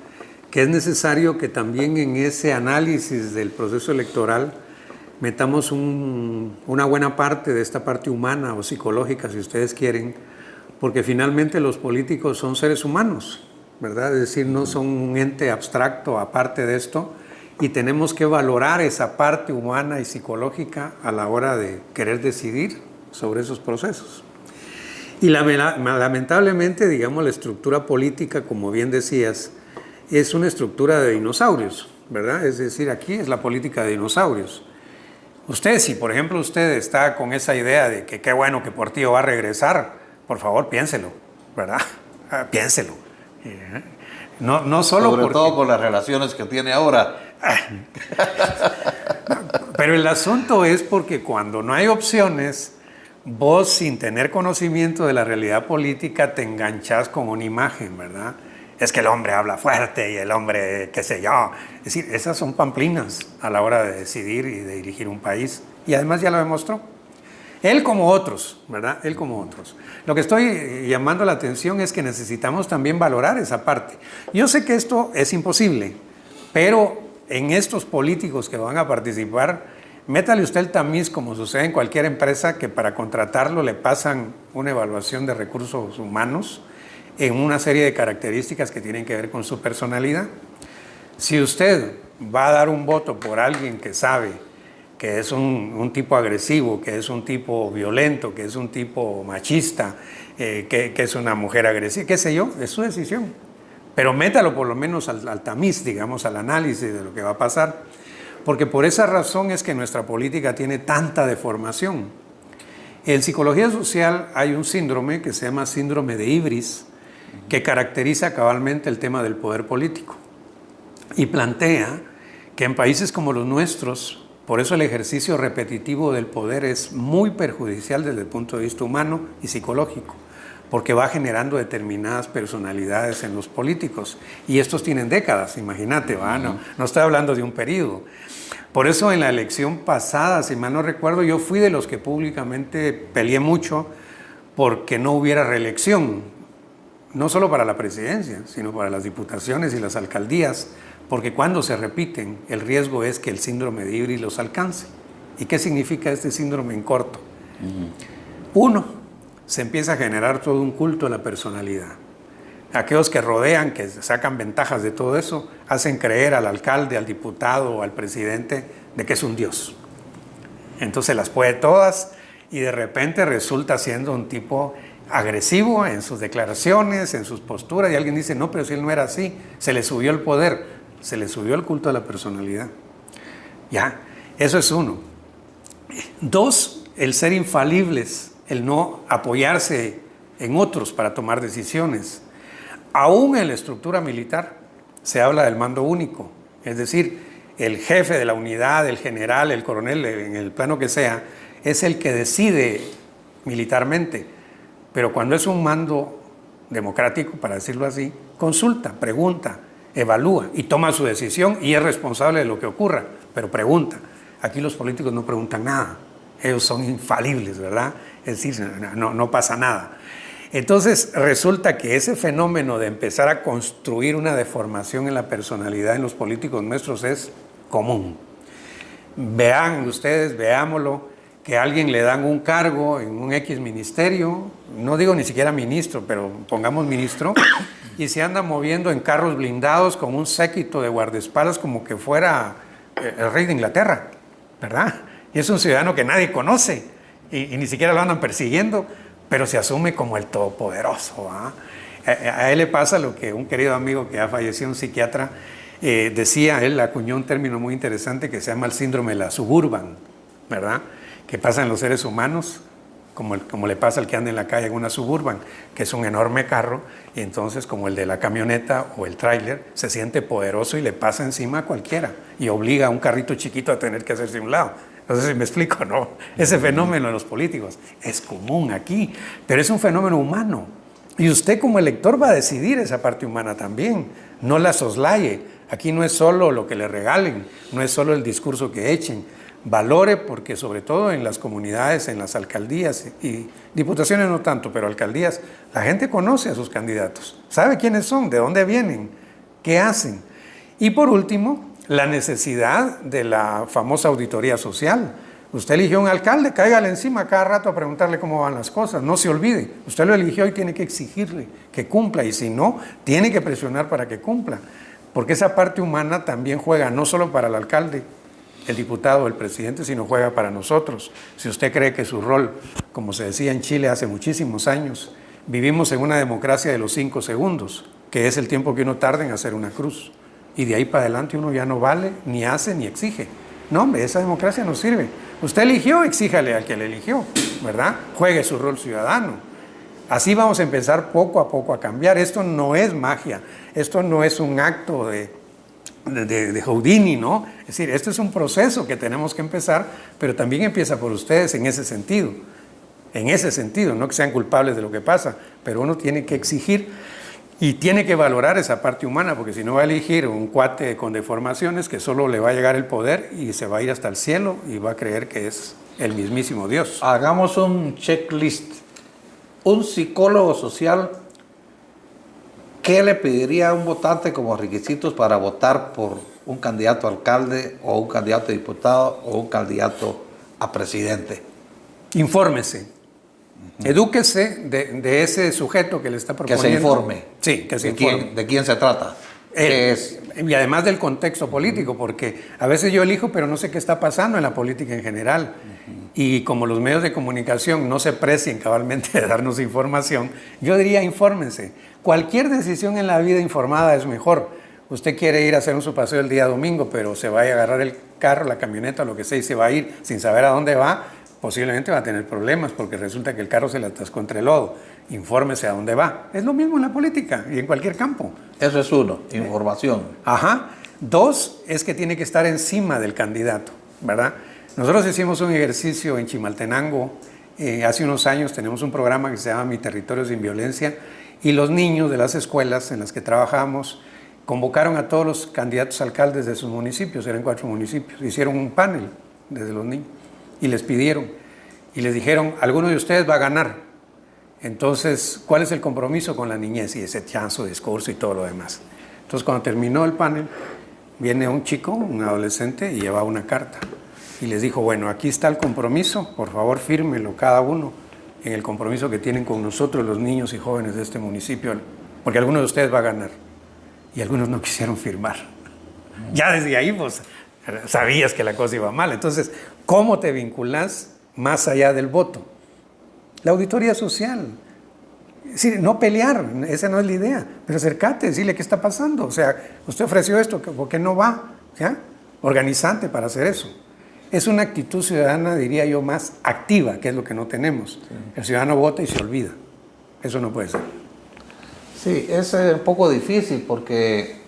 es necesario que también en ese análisis del proceso electoral metamos una buena parte de esta parte humana o psicológica, si ustedes quieren, porque finalmente los políticos son seres humanos, ¿verdad? Es decir, no son un ente abstracto aparte de esto, y tenemos que valorar esa parte humana y psicológica a la hora de querer decidir sobre esos procesos. Y lamentablemente, digamos, la estructura política, como bien decías, es una estructura de dinosaurios, ¿verdad? Es decir, aquí es la política de dinosaurios. Usted, si por ejemplo usted está con esa idea de que qué bueno que Portillo va a regresar, por favor piénselo, ¿verdad? Piénselo. No solo sobre porque... todo con las relaciones que tiene ahora. Pero el asunto es porque cuando no hay opciones, vos sin tener conocimiento de la realidad política te enganchás con una imagen, ¿verdad? Es que el hombre habla fuerte y el hombre, qué sé yo. Es decir, esas son pamplinas a la hora de decidir y de dirigir un país. Y además ya lo demostró. Él como otros, ¿verdad? Él como otros. Lo que estoy llamando la atención es que necesitamos también valorar esa parte. Yo sé que esto es imposible, pero en estos políticos que van a participar, métale usted el tamiz, como sucede en cualquier empresa, que para contratarlo le pasan una evaluación de recursos humanos en una serie de características que tienen que ver con su personalidad. Si usted va a dar un voto por alguien que sabe que es un tipo agresivo, que es un tipo violento, que es un tipo machista, que es una mujer agresiva, qué sé yo, es su decisión. Pero métalo por lo menos al tamiz, digamos, al análisis de lo que va a pasar. Porque por esa razón es que nuestra política tiene tanta deformación. En psicología social hay un síndrome que se llama síndrome de Ibris, que caracteriza cabalmente el tema del poder político. Y plantea que en países como los nuestros, por eso el ejercicio repetitivo del poder es muy perjudicial desde el punto de vista humano y psicológico, porque va generando determinadas personalidades en los políticos. Y estos tienen décadas, imagínate, ¿va? No estoy hablando de un periodo. Por eso en la elección pasada, si mal no recuerdo, yo fui de los que públicamente peleé mucho porque no hubiera reelección, no solo para la presidencia, sino para las diputaciones y las alcaldías, porque cuando se repiten, el riesgo es que el síndrome de Ibris los alcance. ¿Y qué significa este síndrome en corto? Uno, se empieza a generar todo un culto a la personalidad. Aquellos que rodean, que sacan ventajas de todo eso, hacen creer al alcalde, al diputado o al presidente de que es un dios. Entonces las puede todas y de repente resulta siendo un tipo agresivo en sus declaraciones, en sus posturas, y alguien dice, no, pero si él no era así, se le subió el poder, se le subió el culto a la personalidad. Ya, eso es uno. Dos, el ser infalibles, el no apoyarse en otros para tomar decisiones. Aún en la estructura militar se habla del mando único, es decir, el jefe de la unidad, el general, el coronel, en el plano que sea, es el que decide militarmente. Pero cuando es un mando democrático, para decirlo así, consulta, pregunta, evalúa y toma su decisión y es responsable de lo que ocurra, pero pregunta. Aquí los políticos no preguntan nada, ellos son infalibles, ¿verdad? Es decir, no pasa nada. Entonces resulta que ese fenómeno de empezar a construir una deformación en la personalidad en los políticos nuestros es común. Vean ustedes, veámoslo, que a alguien le dan un cargo en un X ministerio, no digo ni siquiera ministro, pero pongamos ministro, y se anda moviendo en carros blindados con un séquito de guardaespaldas como que fuera el rey de Inglaterra, ¿verdad? Y es un ciudadano que nadie conoce y ni siquiera lo andan persiguiendo, pero se asume como el todopoderoso. A él le pasa lo que un querido amigo que ya falleció, un psiquiatra, decía, él acuñó un término muy interesante que se llama el síndrome de la suburban, ¿verdad? Que pasa en los seres humanos, como le pasa al que anda en la calle en una suburban, que es un enorme carro, y entonces como el de la camioneta o el tráiler, se siente poderoso y le pasa encima a cualquiera, y obliga a un carrito chiquito a tener que hacerse a un lado. No sé si me explico, ¿no? Ese fenómeno de los políticos es común aquí, pero es un fenómeno humano. Y usted como elector va a decidir esa parte humana también, no la soslaye. Aquí no es solo lo que le regalen, no es solo el discurso que echen. Valore, porque sobre todo en las comunidades, en las alcaldías y diputaciones no tanto, pero alcaldías, la gente conoce a sus candidatos, sabe quiénes son, de dónde vienen, qué hacen. Y por último, la necesidad de la famosa auditoría social. Usted eligió un alcalde, cáigale encima cada rato a preguntarle cómo van las cosas, no se olvide, usted lo eligió y tiene que exigirle que cumpla, y si no, tiene que presionar para que cumpla, porque esa parte humana también juega no solo para el alcalde, el diputado, el presidente, sino juega para nosotros. Si usted cree que su rol, como se decía en Chile hace muchísimos años, vivimos en una democracia de los 5 segundos, que es el tiempo que uno tarda en hacer una cruz, y de ahí para adelante uno ya no vale, ni hace, ni exige. No, hombre, esa democracia no sirve. Usted eligió, exíjale al que le eligió, ¿verdad? Juegue su rol ciudadano. Así vamos a empezar poco a poco a cambiar. Esto no es magia, esto no es un acto de Houdini, ¿no? Es decir, esto es un proceso que tenemos que empezar, pero también empieza por ustedes en ese sentido, no que sean culpables de lo que pasa, pero uno tiene que exigir y tiene que valorar esa parte humana, porque si no va a elegir un cuate con deformaciones que solo le va a llegar el poder y se va a ir hasta el cielo y va a creer que es el mismísimo Dios. Hagamos un checklist. Un psicólogo social, ¿qué le pediría a un votante como requisitos para votar por un candidato a alcalde o un candidato a diputado o un candidato a presidente? Infórmese. Edúquese de ese sujeto que le está proponiendo. Que se informe. Sí, que se informe. ¿De quién se trata? Y además del contexto político, porque a veces yo elijo, pero no sé qué está pasando en la política en general. Y como los medios de comunicación no se precien cabalmente de darnos información, yo diría infórmense. Cualquier decisión en la vida informada es mejor. Usted quiere ir a hacer su paseo el día domingo, pero se va a agarrar el carro, la camioneta, lo que sea, y se va a ir sin saber a dónde va, posiblemente va a tener problemas, porque resulta que el carro se le atascó entre el lodo. Infórmese a dónde va. Es lo mismo en la política y en cualquier campo. Eso es uno, información. Ajá. 2, es que tiene que estar encima del candidato, ¿verdad? Nosotros hicimos un ejercicio en Chimaltenango, hace unos años tenemos un programa que se llama Mi Territorio Sin Violencia, y los niños de las escuelas en las que trabajamos convocaron a todos los candidatos a alcaldes de sus municipios, eran 4 municipios, hicieron un panel desde los niños y les pidieron, y les dijeron, alguno de ustedes va a ganar, entonces, ¿cuál es el compromiso con la niñez? Y ese chanzo, discurso y todo lo demás. Entonces, cuando terminó el panel, viene un chico, un adolescente, y lleva una carta. Y les dijo, bueno, aquí está el compromiso, por favor fírmelo cada uno en el compromiso que tienen con nosotros los niños y jóvenes de este municipio, porque alguno de ustedes va a ganar. Y algunos no quisieron firmar. Ya desde ahí, pues, sabías que la cosa iba mal. Entonces, ¿cómo te vinculas más allá del voto? La auditoría social. Es decir, no pelear, esa no es la idea, pero acercate, decirle qué está pasando. O sea, usted ofreció esto, ¿por qué no va? ¿Ya? Organizante para hacer eso. Es una actitud ciudadana, diría yo, más activa, que es lo que no tenemos. Sí. El ciudadano vota y se olvida. Eso no puede ser. Sí, es un poco difícil porque,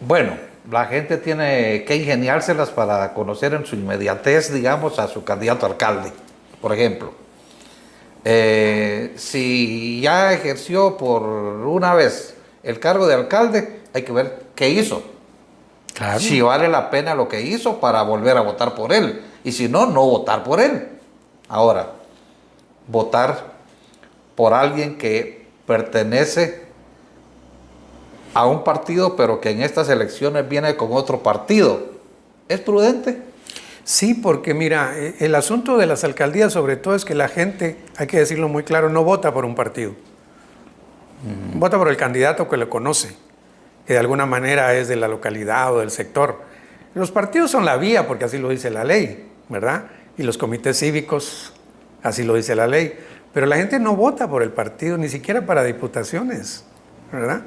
bueno, la gente tiene que ingeniárselas para conocer en su inmediatez, digamos, a su candidato a alcalde, por ejemplo. Si ya ejerció por una vez el cargo de alcalde, hay que ver qué hizo. Claro. Si vale la pena lo que hizo para volver a votar por él. Y si no, no votar por él. Ahora, votar por alguien que pertenece a un partido, pero que en estas elecciones viene con otro partido. ¿Es prudente? Sí, porque mira, el asunto de las alcaldías sobre todo es que la gente, hay que decirlo muy claro, no vota por un partido. Vota por el candidato que lo conoce, que de alguna manera es de la localidad o del sector. Los partidos son la vía, porque así lo dice la ley, ¿verdad? Y los comités cívicos, así lo dice la ley. Pero la gente no vota por el partido, ni siquiera para diputaciones, ¿verdad?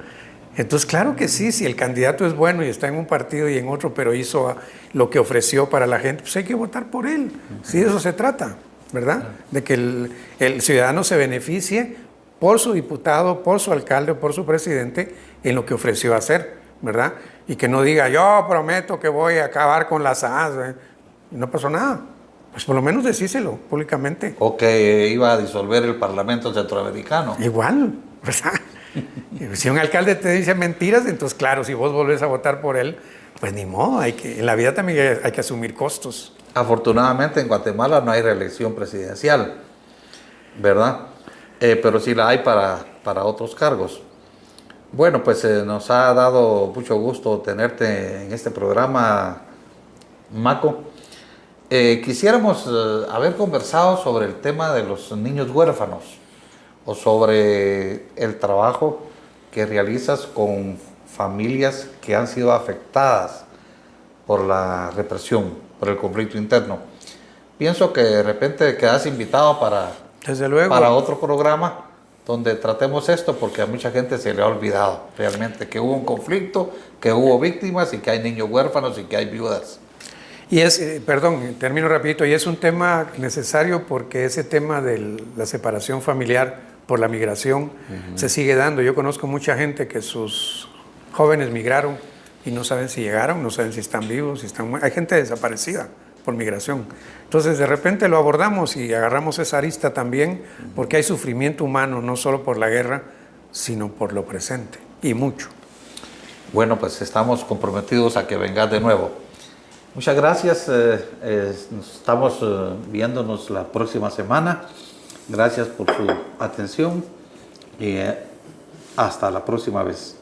Entonces, claro que sí, si el candidato es bueno y está en un partido y en otro, pero hizo lo que ofreció para la gente, pues hay que votar por él. Sí, de eso se trata, ¿verdad? De que el ciudadano se beneficie por su diputado, por su alcalde, por su presidente, en lo que ofreció hacer, ¿verdad? Y que no diga, yo prometo que voy a acabar con las SAS, y no pasó nada. Pues por lo menos decíselo públicamente. O que iba a disolver el Parlamento Centroamericano. Igual, ¿verdad? Si un alcalde te dice mentiras, entonces claro, si vos volvés a votar por él, pues ni modo, en la vida también hay que asumir costos. Afortunadamente en Guatemala no hay reelección presidencial, ¿verdad? Pero sí la hay para otros cargos. Bueno, pues nos ha dado mucho gusto tenerte en este programa, Maco. Quisiéramos haber conversado sobre el tema de los niños huérfanos o sobre el trabajo que realizas con familias que han sido afectadas por la represión, por el conflicto interno. Pienso que de repente quedas invitado Desde luego. para otro programa donde tratemos esto, porque a mucha gente se le ha olvidado realmente que hubo un conflicto, que hubo víctimas y que hay niños huérfanos y que hay viudas. Y perdón, termino rapidito, y es un tema necesario porque ese tema de la separación familiar por la migración se sigue dando. Yo conozco mucha gente que sus jóvenes migraron y no saben si llegaron, no saben si están vivos, hay gente desaparecida por migración. Entonces de repente lo abordamos y agarramos esa arista también porque hay sufrimiento humano, no solo por la guerra, sino por lo presente, y mucho. Bueno, pues estamos comprometidos a que vengas de nuevo. Muchas gracias, estamos viéndonos la próxima semana. Gracias por su atención y hasta la próxima vez.